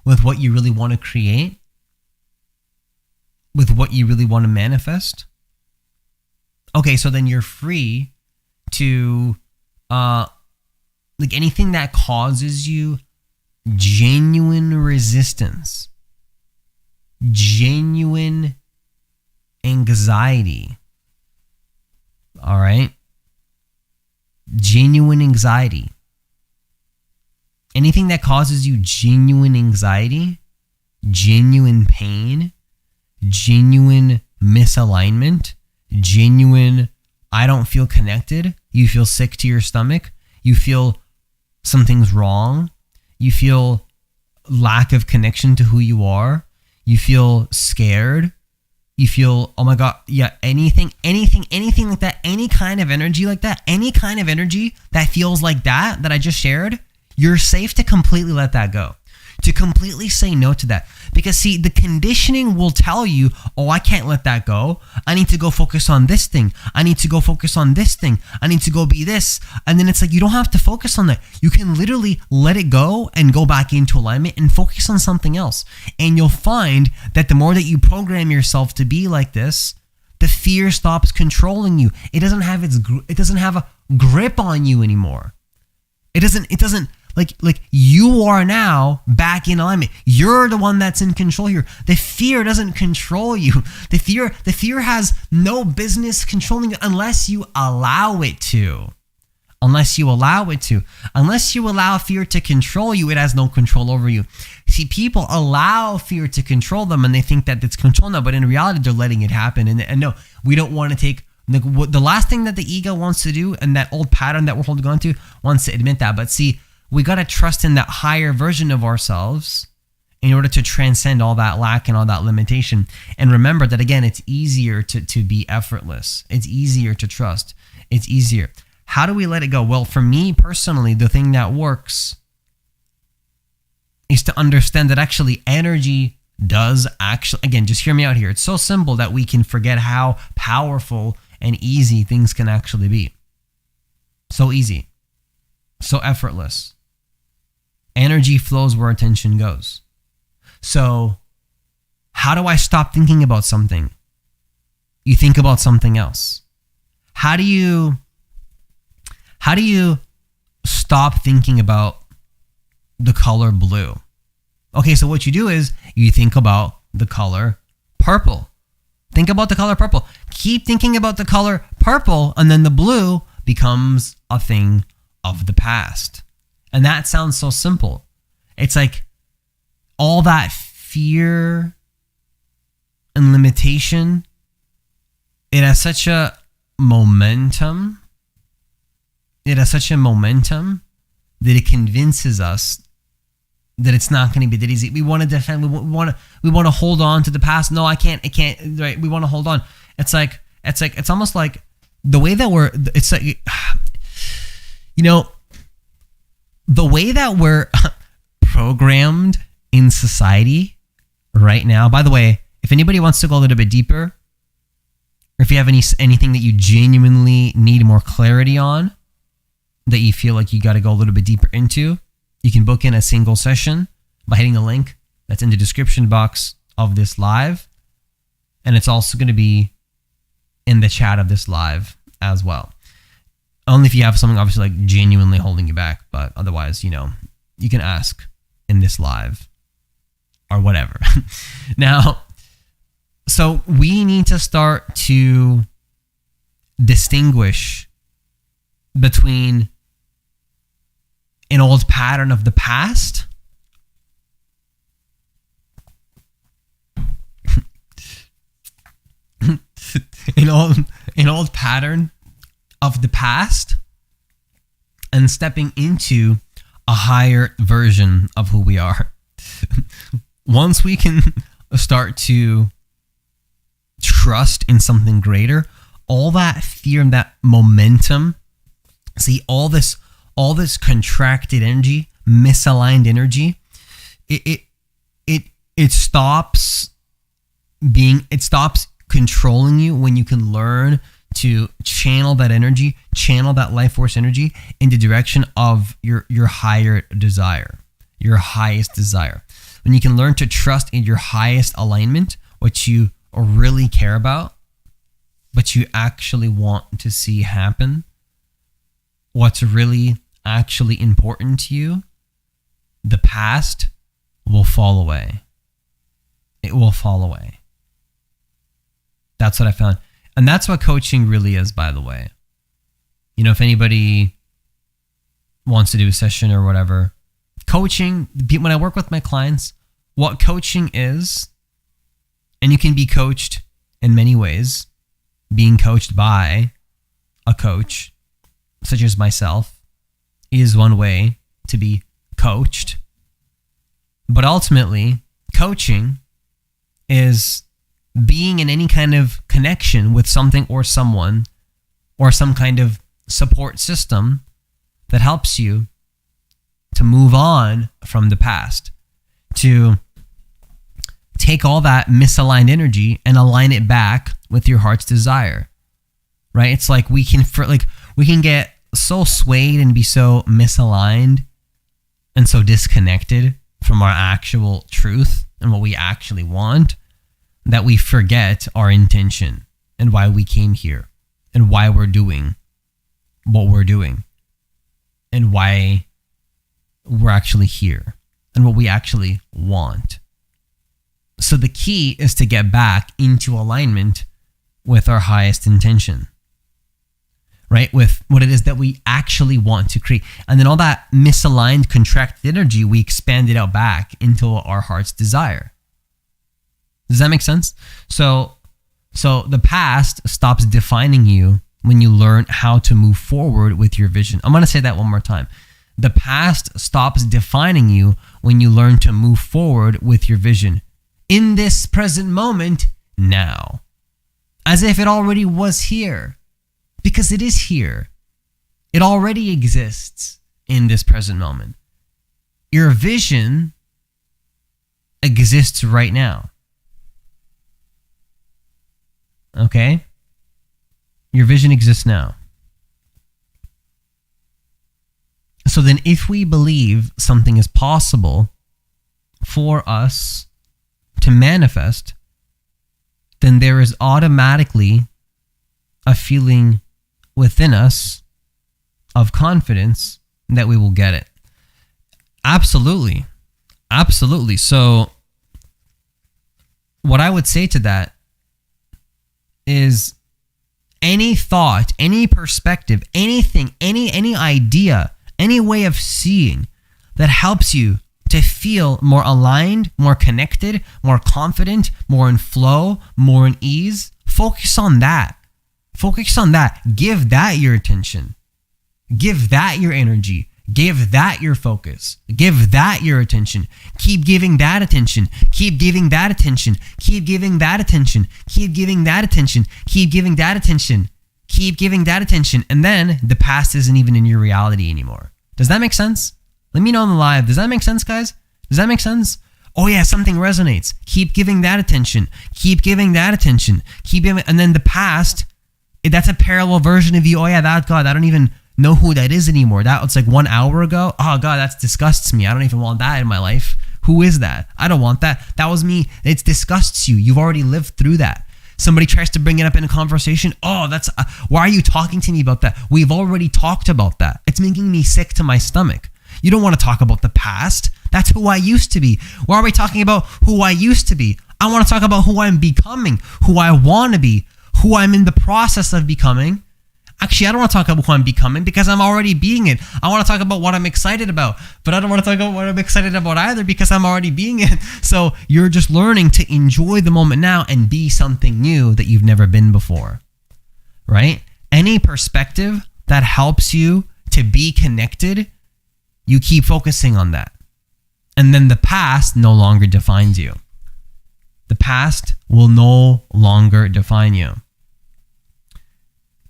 Speaker 1: with what you really want to create, with what you really want to manifest? Okay, so then you're free to, like anything that causes you genuine resistance, genuine anxiety, all right? Genuine anxiety. Anything that causes you genuine anxiety, genuine pain, genuine misalignment, genuine, I don't feel connected, you feel sick to your stomach, you feel something's wrong, you feel lack of connection to who you are, you feel scared, you feel, oh my God, yeah, anything like that, any kind of energy like that, any kind of energy that feels like that I just shared, you're safe to completely let that go. To completely say no to that. Because see, the conditioning will tell you, oh, I can't let that go. I need to go focus on this thing. I need to go focus on this thing. I need to go be this. And then it's like, you don't have to focus on that. You can literally let it go and go back into alignment and focus on something else. And you'll find that the more that you program yourself to be like this, the fear stops controlling you. It doesn't have a grip on you anymore. It doesn't like you are now back in alignment. You're the one that's in control here. The fear doesn't control you. The fear has no business controlling you unless you allow it to. Unless you allow fear to control you, it has no control over you. See, people allow fear to control them and they think that it's controlling them, but in reality, they're letting it happen. And no, we don't want to take the last thing that the ego wants to do, and that old pattern that we're holding on to wants to admit that. But see, we got to trust in that higher version of ourselves in order to transcend all that lack and all that limitation. And remember that, again, it's easier to be effortless. It's easier to trust. It's easier. How do we let it go? Well, for me personally, the thing that works is to understand that actually energy does actually, again, just hear me out here. It's so simple that we can forget how powerful and easy things can actually be. So easy. So effortless. Energy flows where attention goes. So how do I stop thinking about something? You think about something else. How do you stop thinking about the color blue? Okay, so what you do is you think about the color purple. Think about the color purple. Keep thinking about the color purple, and then the blue becomes a thing of the past. And that sounds so simple. It's like all that fear and limitation, it has such a momentum. It has such a momentum that it convinces us that it's not going to be that easy. We want to defend. We want to hold on to the past. No, I can't. Right? We want to hold on. It's almost like the way that we're. It's like, you know, the way that we're programmed in society right now. By the way, if anybody wants to go a little bit deeper, or if you have anything that you genuinely need more clarity on, that you feel like you got to go a little bit deeper into, you can book in a single session by hitting the link that's in the description box of this live. And it's also going to be in the chat of this live as well. Only if you have something obviously like genuinely holding you back, but otherwise, you can ask in this live or whatever. Now, so we need to start to distinguish between an old pattern of the past an old pattern of the past and stepping into a higher version of who we are. Once we can start to trust in something greater, all that fear and that momentum, see all this contracted energy, misaligned energy, it stops controlling you when you can learn to channel that energy, channel that life force energy in the direction of your higher desire, your highest desire. When you can learn to trust in your highest alignment, what you really care about, what you actually want to see happen, what's really actually important to you, the past will fall away. It will fall away. That's what I found. And that's what coaching really is, by the way. If anybody wants to do a session or whatever, coaching, when I work with my clients, what coaching is, and you can be coached in many ways, being coached by a coach, such as myself, is one way to be coached. But ultimately, coaching is being in any kind of connection with something or someone or some kind of support system that helps you to move on from the past, to take all that misaligned energy and align it back with your heart's desire, right? It's like we can get so swayed and be so misaligned and so disconnected from our actual truth and what we actually want that we forget our intention and why we came here and why we're doing what we're doing and why we're actually here and what we actually want. So the key is to get back into alignment with our highest intention, right? With what it is that we actually want to create. And then all that misaligned, contracted energy, we expand it out back into our heart's desire. Does that make sense? So the past stops defining you when you learn how to move forward with your vision. I'm going to say that one more time. The past stops defining you when you learn to move forward with your vision in this present moment now, as if it already was here, because it is here. It already exists in this present moment. Your vision exists right now. Okay? Your vision exists now. So then if we believe something is possible for us to manifest, then there is automatically a feeling within us of confidence that we will get it. Absolutely. Absolutely. So what I would say to that is any thought, any perspective, anything, any idea, any way of seeing that helps you to feel more aligned, more connected, more confident, more in flow, more in ease, focus on that. Focus on that. Give that your attention. Give that your energy. Give that your focus. Give that your attention. Keep giving that attention. Keep giving that attention. Keep giving that attention. Keep giving that attention. Keep giving that attention. Keep giving that attention. And then the past isn't even in your reality anymore. Does that make sense? Let me know on the live. Does that make sense, guys? Does that make sense? Oh yeah, something resonates. Keep giving that attention. Keep giving that attention. Keep giving, and then the past, that's a parallel version of you. Oh yeah, that God, I don't even know who that is anymore. That was like 1 hour ago. Oh God, that disgusts me. I don't even want that in my life. Who is that? I don't want that. That was me. It disgusts you. You've already lived through that. Somebody tries to bring it up in a conversation. Oh, why are you talking to me about that? We've already talked about that. It's making me sick to my stomach. You don't want to talk about the past. That's who I used to be. Why are we talking about who I used to be? I want to talk about who I'm becoming, who I want to be, who I'm in the process of becoming. Actually, I don't want to talk about who I'm becoming because I'm already being it. I want to talk about what I'm excited about, but I don't want to talk about what I'm excited about either because I'm already being it. So you're just learning to enjoy the moment now and be something new that you've never been before, right? Any perspective that helps you to be connected, you keep focusing on that. And then the past no longer defines you. The past will no longer define you.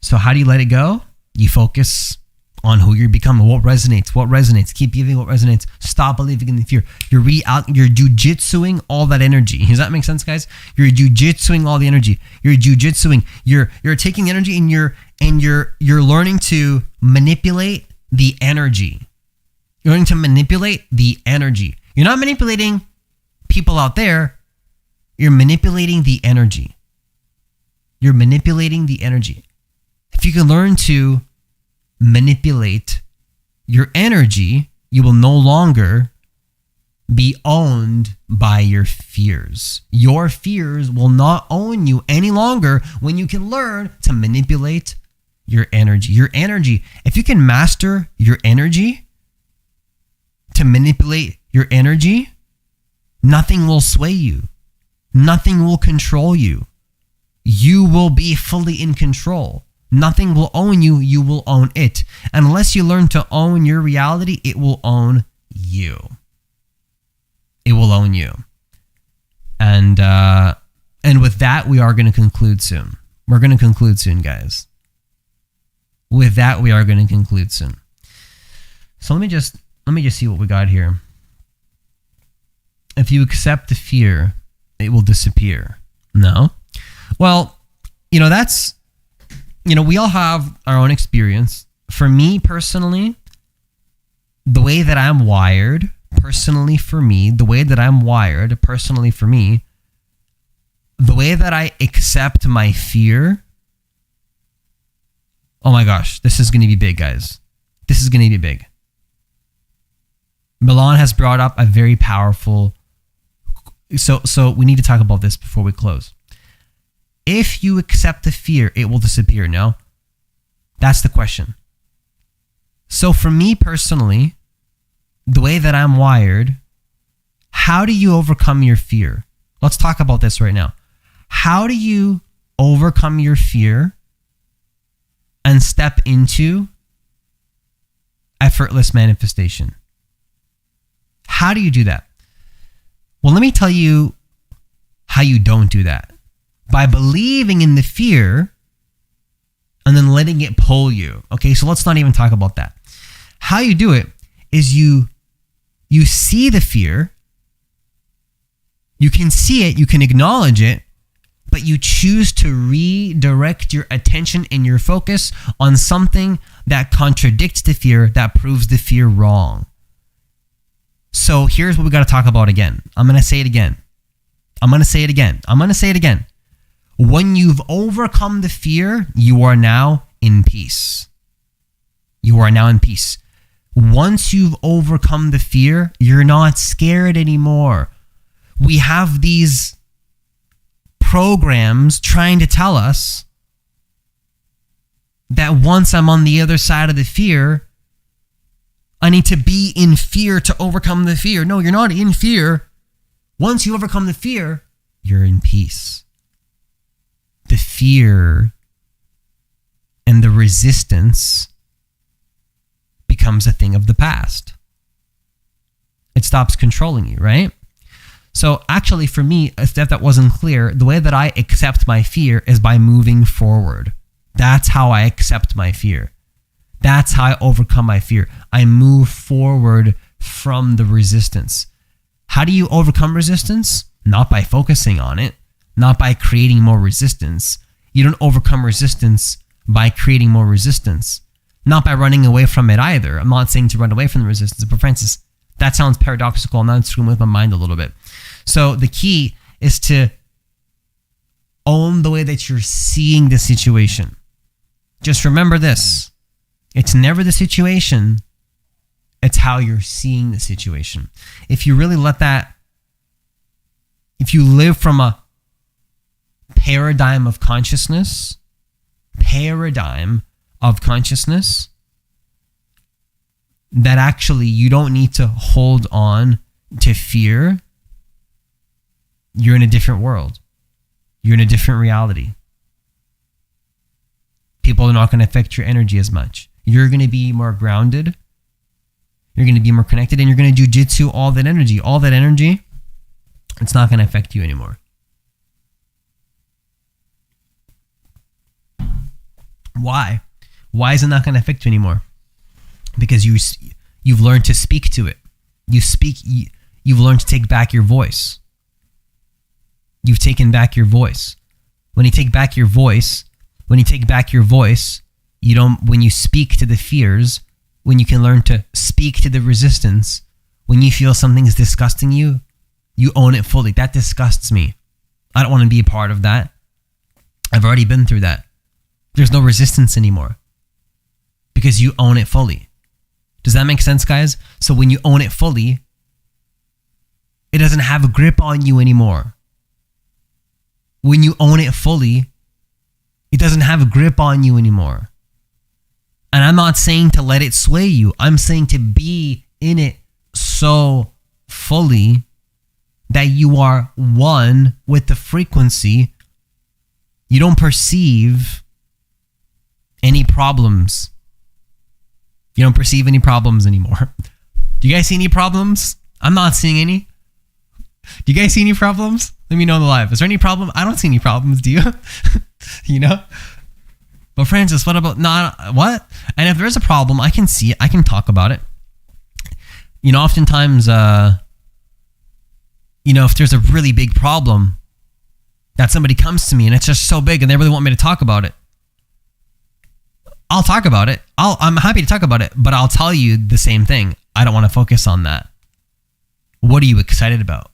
Speaker 1: So how do you let it go? You focus on who you're becoming, what resonates. Keep giving what resonates. Stop believing in the fear. You're jujitsuing all that energy. Does that make sense, guys? You're jujitsuing all the energy. You're taking energy and you're learning to manipulate the energy. You're learning to manipulate the energy. You're not manipulating people out there. You're manipulating the energy. You're manipulating the energy. If you can learn to manipulate your energy, you will no longer be owned by your fears. Your fears will not own you any longer when you can learn to manipulate your energy. Your energy, if you can master your energy, to manipulate your energy, nothing will sway you. Nothing will control you. You will be fully in control. Nothing will own you. You will own it. Unless you learn to own your reality, it will own you. It will own you. And with that, we are going to conclude soon. We're going to conclude soon, guys. With that, we are going to conclude soon. So let me just see what we got here. If you accept the fear, it will disappear. No? Well, we all have our own experience. For me personally, the way that I'm wired, the way that I accept my fear, oh my gosh, this is going to be big, guys. This is going to be big. Milan has brought up a very powerful, so we need to talk about this before we close. If you accept the fear, it will disappear. No? That's the question. So for me personally, the way that I'm wired, how do you overcome your fear? Let's talk about this right now. How do you overcome your fear and step into effortless manifestation? How do you do that? Well, let me tell you how you don't do that. By believing in the fear and then letting it pull you. Okay, so let's not even talk about that. How you do it is you see the fear, you can see it, you can acknowledge it, but you choose to redirect your attention and your focus on something that contradicts the fear, that proves the fear wrong. So here's what we got to talk about again. I'm going to say it again. When you've overcome the fear, you are now in peace. Once you've overcome the fear, you're not scared anymore. We have these programs trying to tell us that once I'm on the other side of the fear, I need to be in fear to overcome the fear. No, you're not in fear. Once you overcome the fear, you're in peace. The fear and the resistance becomes a thing of the past. It stops controlling you, right? So actually for me, if that wasn't clear, the way that I accept my fear is by moving forward. That's how I accept my fear. That's how I overcome my fear. I move forward from the resistance. How do you overcome resistance? Not by focusing on it, not by creating more resistance. You don't overcome resistance by creating more resistance, not by running away from it either. I'm not saying to run away from the resistance, but Francis, that sounds paradoxical. I'm not screwing with my mind a little bit. So the key is to own the way that you're seeing the situation. Just remember this. It's never the situation. It's how you're seeing the situation. If you really if you live from a paradigm of consciousness, that actually you don't need to hold on to fear, you're in a different world. You're in a different reality. People are not going to affect your energy as much. You're going to be more grounded. You're going to be more connected, and you're going to jujitsu all that energy. All that energy, it's not going to affect you anymore. Why? Why is it not going to affect you anymore? Because you've learned to speak to it. You've learned to take back your voice. You've taken back your voice. When you take back your voice, when you speak to the fears, when you can learn to speak to the resistance, when you feel something is disgusting you, you own it fully. That disgusts me. I don't want to be a part of that. I've already been through that. There's no resistance anymore because you own it fully. Does that make sense, guys? So when you own it fully, it doesn't have a grip on you anymore. When you own it fully, it doesn't have a grip on you anymore. And I'm not saying to let it sway you. I'm saying to be in it so fully that you are one with the frequency. You don't perceive any problems. You don't perceive any problems anymore. Do you guys see any problems? I'm not seeing any. Do you guys see any problems? Let me know in the live. Is there any problem? I don't see any problems. Do you? You know? But Francis, what about what? And if there's a problem, I can see it. I can talk about it. You know, oftentimes, if there's a really big problem that somebody comes to me and it's just so big and they really want me to talk about it, I'll talk about it. I'm happy to talk about it, but I'll tell you the same thing. I don't want to focus on that. What are you excited about?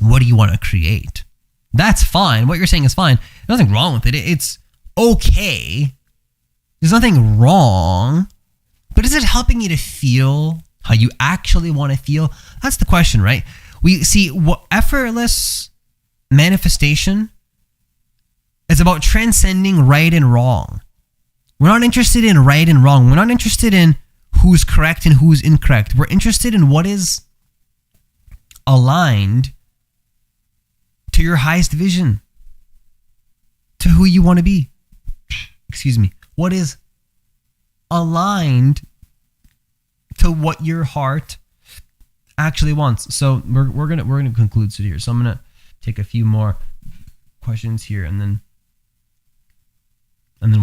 Speaker 1: What do you want to create? That's fine. What you're saying is fine. There's nothing wrong with it. It's okay. There's nothing wrong. But is it helping you to feel how you actually want to feel? That's the question, right? We see what effortless manifestation is about transcending right and wrong. We're not interested in right and wrong. We're not interested in who's correct and who's incorrect. We're interested in what is aligned to your highest vision, to who you want to be. Excuse me. What is aligned to what your heart actually wants. So we're gonna conclude here. So I'm gonna take a few more questions here, and then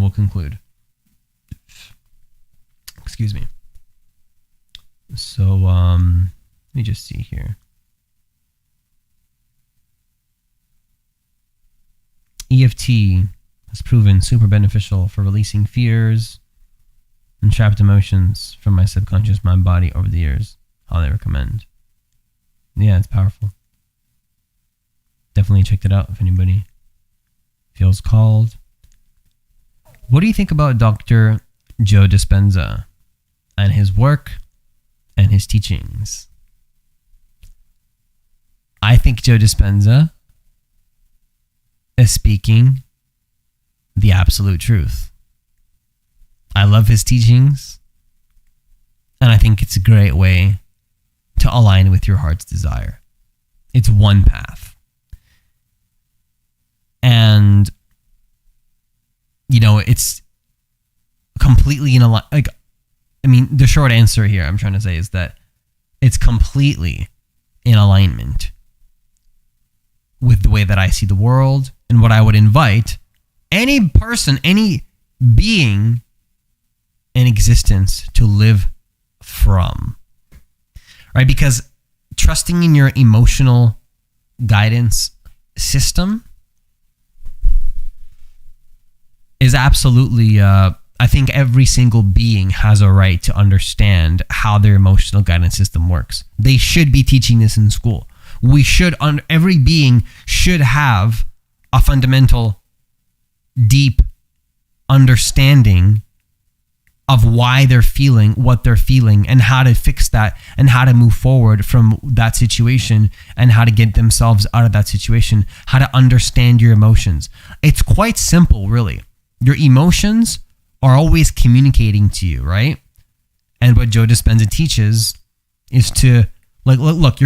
Speaker 1: we'll conclude. Excuse me. So let me just see here. EFT has proven super beneficial for releasing fears and trapped emotions from my subconscious mind body over the years. Highly recommend. Yeah, it's powerful. Definitely check it out if anybody feels called. What do you think about Dr. Joe Dispenza and his work and his teachings? I think Joe Dispenza is speaking the absolute truth. I love his teachings, and I think it's a great way to align with your heart's desire. It's one path. And, it's completely in alignment. The short answer here I'm trying to say is that it's completely in alignment with the way that I see the world and what I would invite any person, any being in existence to live from. Right? Because trusting in your emotional guidance system is absolutely, I think every single being has a right to understand how their emotional guidance system works. They should be teaching this in school. Every being should have a fundamental, deep understanding of why they're feeling what they're feeling and how to fix that and how to move forward from that situation and how to get themselves out of that situation, how to understand your emotions. It's quite simple, really. Your emotions are always communicating to you, right? And what Joe Dispenza teaches is to, like, look,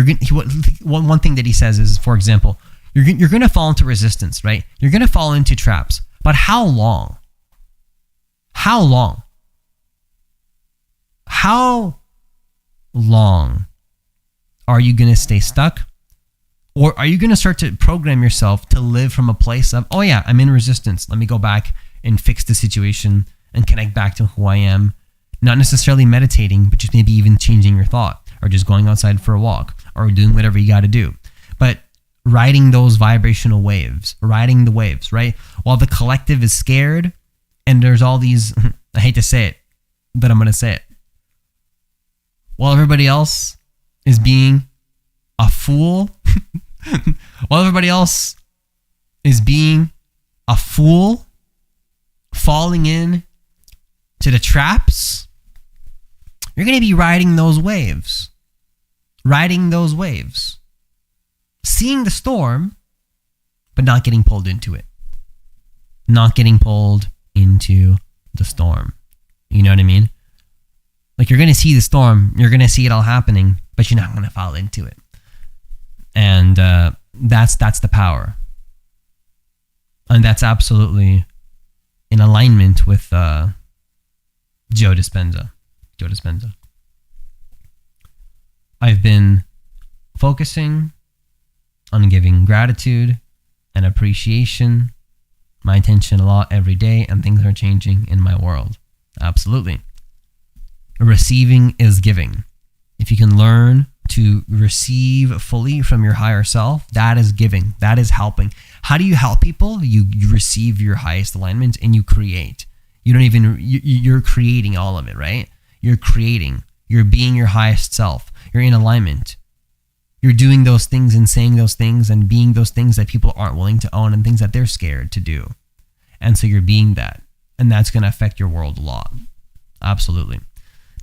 Speaker 1: one thing that he says is, for example, you're going to fall into resistance, right? You're going to fall into traps. But how long? How long? How long are you going to stay stuck? Or are you going to start to program yourself to live from a place of, oh yeah, I'm in resistance. Let me go back and fix the situation and connect back to who I am. Not necessarily meditating, but just maybe even changing your thought or just going outside for a walk or doing whatever you got to do. But riding those vibrational waves, riding the waves, right? While the collective is scared and there's all these, I hate to say it, but I'm going to say it. While everybody else is being a fool, while everybody else is being a fool, falling in to the traps, you're going to be riding those waves, seeing the storm, but not getting pulled into it, not getting pulled into the storm. You know what I mean? Like, you're going to see the storm, you're going to see it all happening, but you're not going to fall into it. And that's the power. And that's absolutely in alignment with Joe Dispenza. I've been focusing on giving gratitude and appreciation, my intention a lot every day, and things are changing in my world. Absolutely. Receiving is giving. If you can learn to receive fully from your higher self, that is giving. That is helping. How do you help people? You receive your highest alignment and you create. You're creating all of it, right? You're creating. You're being your highest self. You're in alignment. You're doing those things and saying those things and being those things that people aren't willing to own and things that they're scared to do. And so you're being that. And that's going to affect your world a lot. Absolutely.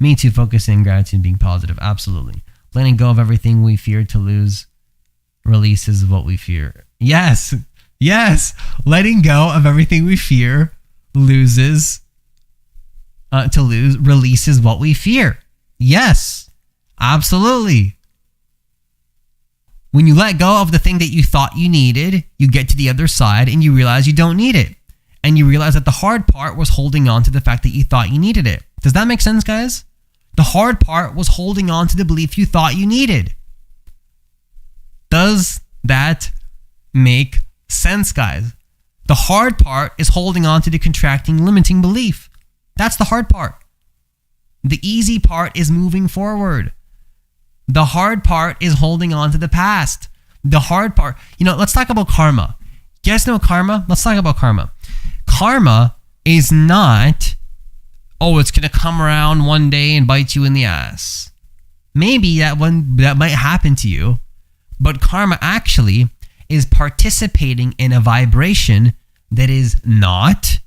Speaker 1: Me too, focusing, gratitude, being positive. Absolutely. Letting go of everything we fear to lose releases what we fear. Yes. Letting go of everything we fear releases what we fear. Yes. Absolutely. When you let go of the thing that you thought you needed, you get to the other side and you realize you don't need it. And you realize that the hard part was holding on to the fact that you thought you needed it. Does that make sense, guys? The hard part was holding on to the belief you thought you needed. Does that make sense, guys? The hard part is holding on to the contracting, limiting belief. That's the hard part. The easy part is moving forward. The hard part is holding on to the past. The hard part, let's talk about karma. You guys know karma? Let's talk about karma. Karma is not, it's going to come around one day and bite you in the ass. Maybe that might happen to you, but karma actually is participating in a vibration that is not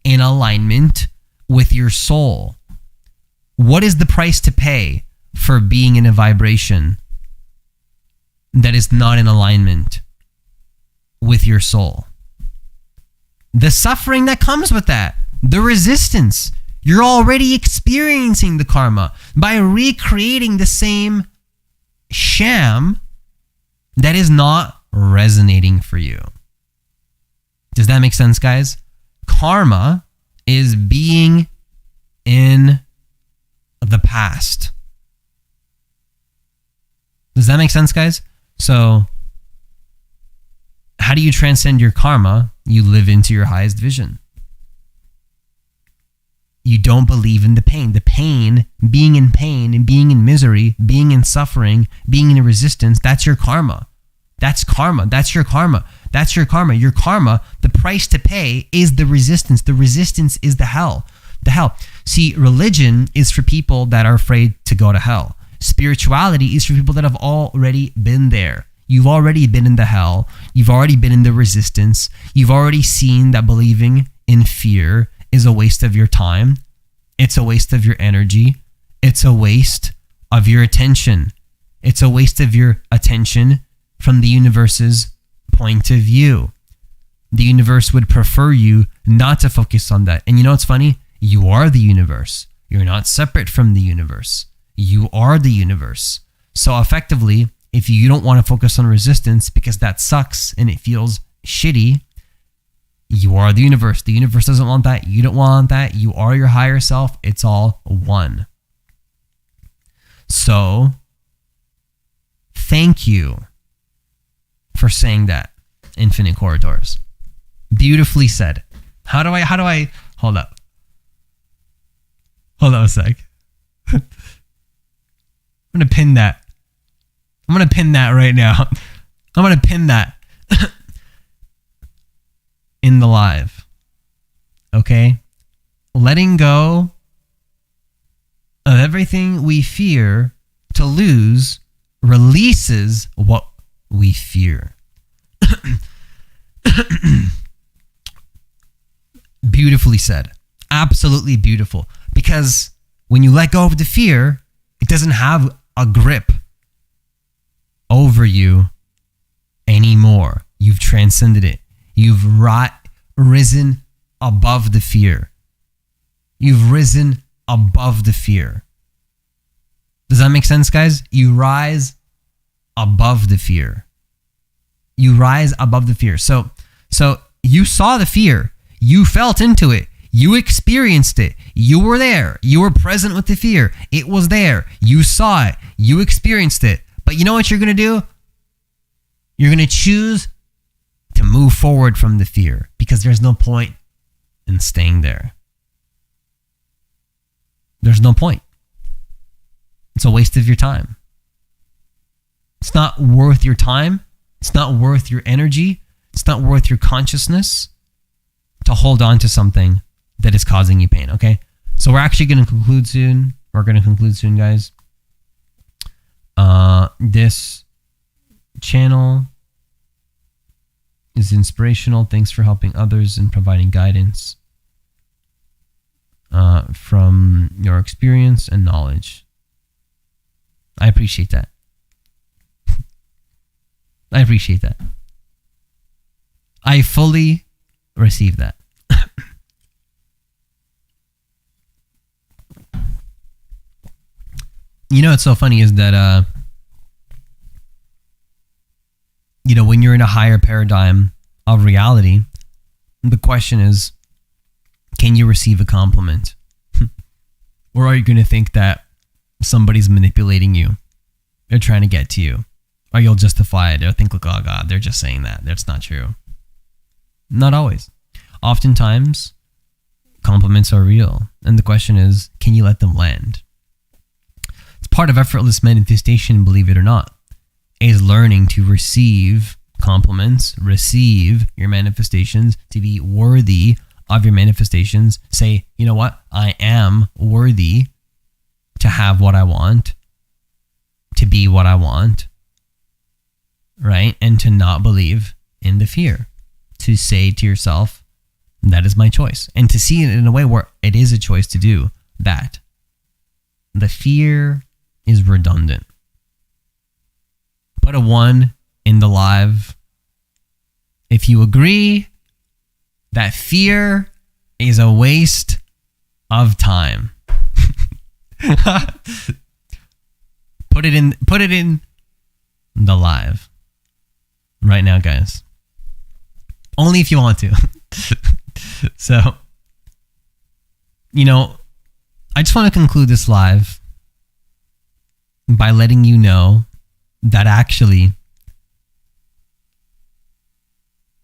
Speaker 1: in alignment with your soul. What is the price to pay for being in a vibration that is not in alignment with your soul? The suffering that comes with that, the resistance. You're already experiencing the karma by recreating the same sham that is not resonating for you. Does that make sense, guys? Karma is being in the past. Does that make sense, guys? So, how do you transcend your karma? You live into your highest vision. You don't believe in the pain. The pain, being in pain and being in misery, being in suffering, being in resistance, that's your karma. That's karma. That's your karma. That's your karma. Your karma, the price to pay is the resistance. The resistance is the hell. The hell. See, religion is for people that are afraid to go to hell. Spirituality is for people that have already been there. You've already been in the hell. You've already been in the resistance. You've already seen that believing in fear is a waste of your time. It's a waste of your energy. It's a waste of your attention. It's a waste of your attention from the universe's point of view. The universe would prefer you not to focus on that. And you know what's funny? You are the universe. You're not separate from the universe. You are the universe. So effectively, if you don't want to focus on resistance because that sucks and it feels shitty, you are the universe. The universe doesn't want that. You don't want that. You are your higher self. It's all one. So, thank you for saying that, Infinite Corridors. Beautifully said. How do I, hold up. Hold on a sec. I'm going to pin that. I'm going to pin that right now. I'm going to pin that in the live. Okay? Letting go of everything we fear to lose releases what we fear. Beautifully said. Absolutely beautiful. Because when you let go of the fear, it doesn't have a grip over you anymore. You've transcended it. You've risen above the fear. You've risen above the fear. Does that make sense, guys? You rise above the fear. You rise above the fear. So you saw the fear. You felt into it. You experienced it. You were there. You were present with the fear. It was there. You saw it. You experienced it. But you know what you're going to do? You're going to choose to move forward from the fear because there's no point in staying there. There's no point. It's a waste of your time. It's not worth your time. It's not worth your energy. It's not worth your consciousness to hold on to something that is causing you pain, okay? So we're actually going to conclude soon. We're going to conclude soon, guys. This channel is inspirational. Thanks for helping others and providing guidance from your experience and knowledge. I appreciate that. I appreciate that. I fully receive that. You know what's so funny is that, when you're in a higher paradigm of reality, the question is, can you receive a compliment? Or are you going to think that somebody's manipulating you? They're trying to get to you. Or you'll justify it. They'll think, look, oh God, they're just saying that. That's not true. Not always. Oftentimes, compliments are real. And the question is, can you let them land? It's part of effortless manifestation, believe it or not, is learning to receive compliments, receive your manifestations, to be worthy of your manifestations. Say, you know what? I am worthy to have what I want, to be what I want, right? And to not believe in the fear. To say to yourself, that is my choice. And to see it in a way where it is a choice to do that. The fear is redundant. Put a 1 in the live if you agree that fear is a waste of time. Put it in the live right now, guys. Only if you want to. So, I just want to conclude this live by letting you know that actually,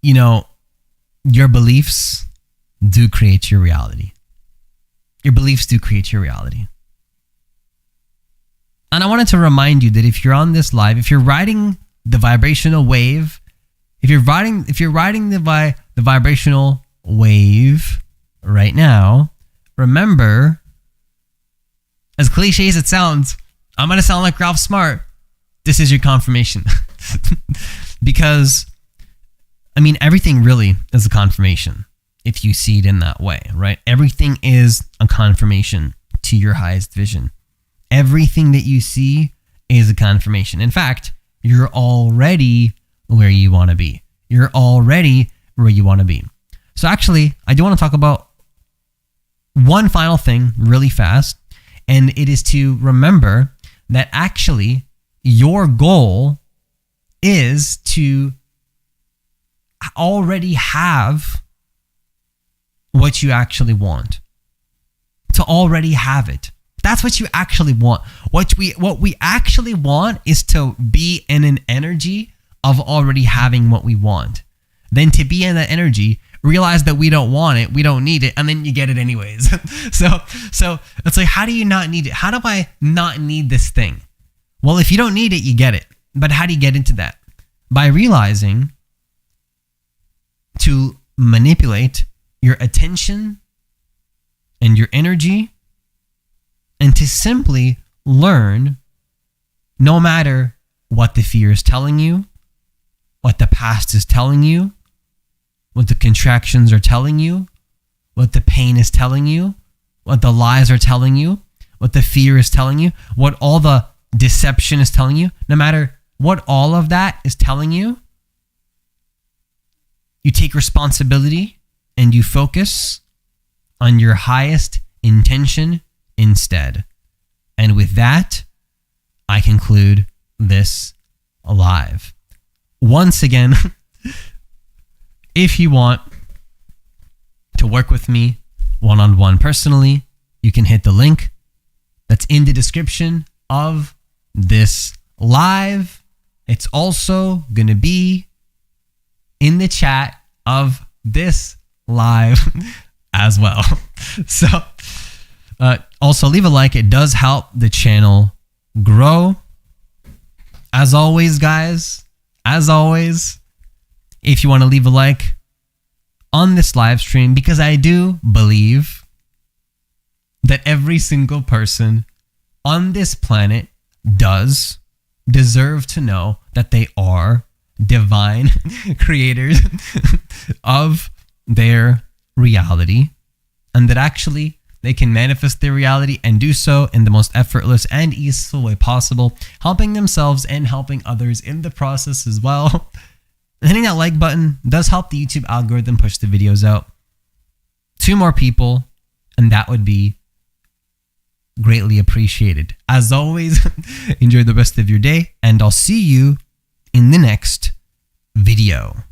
Speaker 1: your beliefs do create your reality. Your beliefs do create your reality. And I wanted to remind you that if you're on this live, if you're riding the vibrational wave, if you're riding the vibrational wave right now, remember, as cliche as it sounds, I'm going to sound like Ralph Smart. This is your confirmation. Because, I mean, everything really is a confirmation if you see it in that way, right? Everything is a confirmation to your highest vision. Everything that you see is a confirmation. In fact, you're already where you want to be. You're already where you want to be. So actually, I do want to talk about one final thing really fast, and it is to remember that actually your goal is to already have what you actually want. To already have it. That's what you actually want. What we actually want is to be in an energy of already having what we want. Then to be in that energy, realize that we don't want it, we don't need it, and then you get it anyways. So it's like, how do you not need it? How do I not need this thing? Well, if you don't need it, you get it. But how do you get into that? By realizing to manipulate your attention and your energy, and to simply learn, no matter what the fear is telling you, what the past is telling you, what the contractions are telling you, what the pain is telling you, what the lies are telling you, what the fear is telling you, what all the deception is telling you, no matter what all of that is telling you, you take responsibility and you focus on your highest intention instead. And with that, I conclude this live. Once again, if you want to work with me one-on-one personally, you can hit the link that's in the description of this live. It's also going to be in the chat of this live as well. So also leave a like. It does help the channel grow. As always, guys, if you want to leave a like on this live stream, because I do believe that every single person on this planet does deserve to know that they are divine creators of their reality, and that actually they can manifest their reality and do so in the most effortless and easeful way possible, helping themselves and helping others in the process as well. Hitting that like button does help the YouTube algorithm push the videos out to more people, and that would be greatly appreciated. As always, enjoy the rest of your day, and I'll see you in the next video.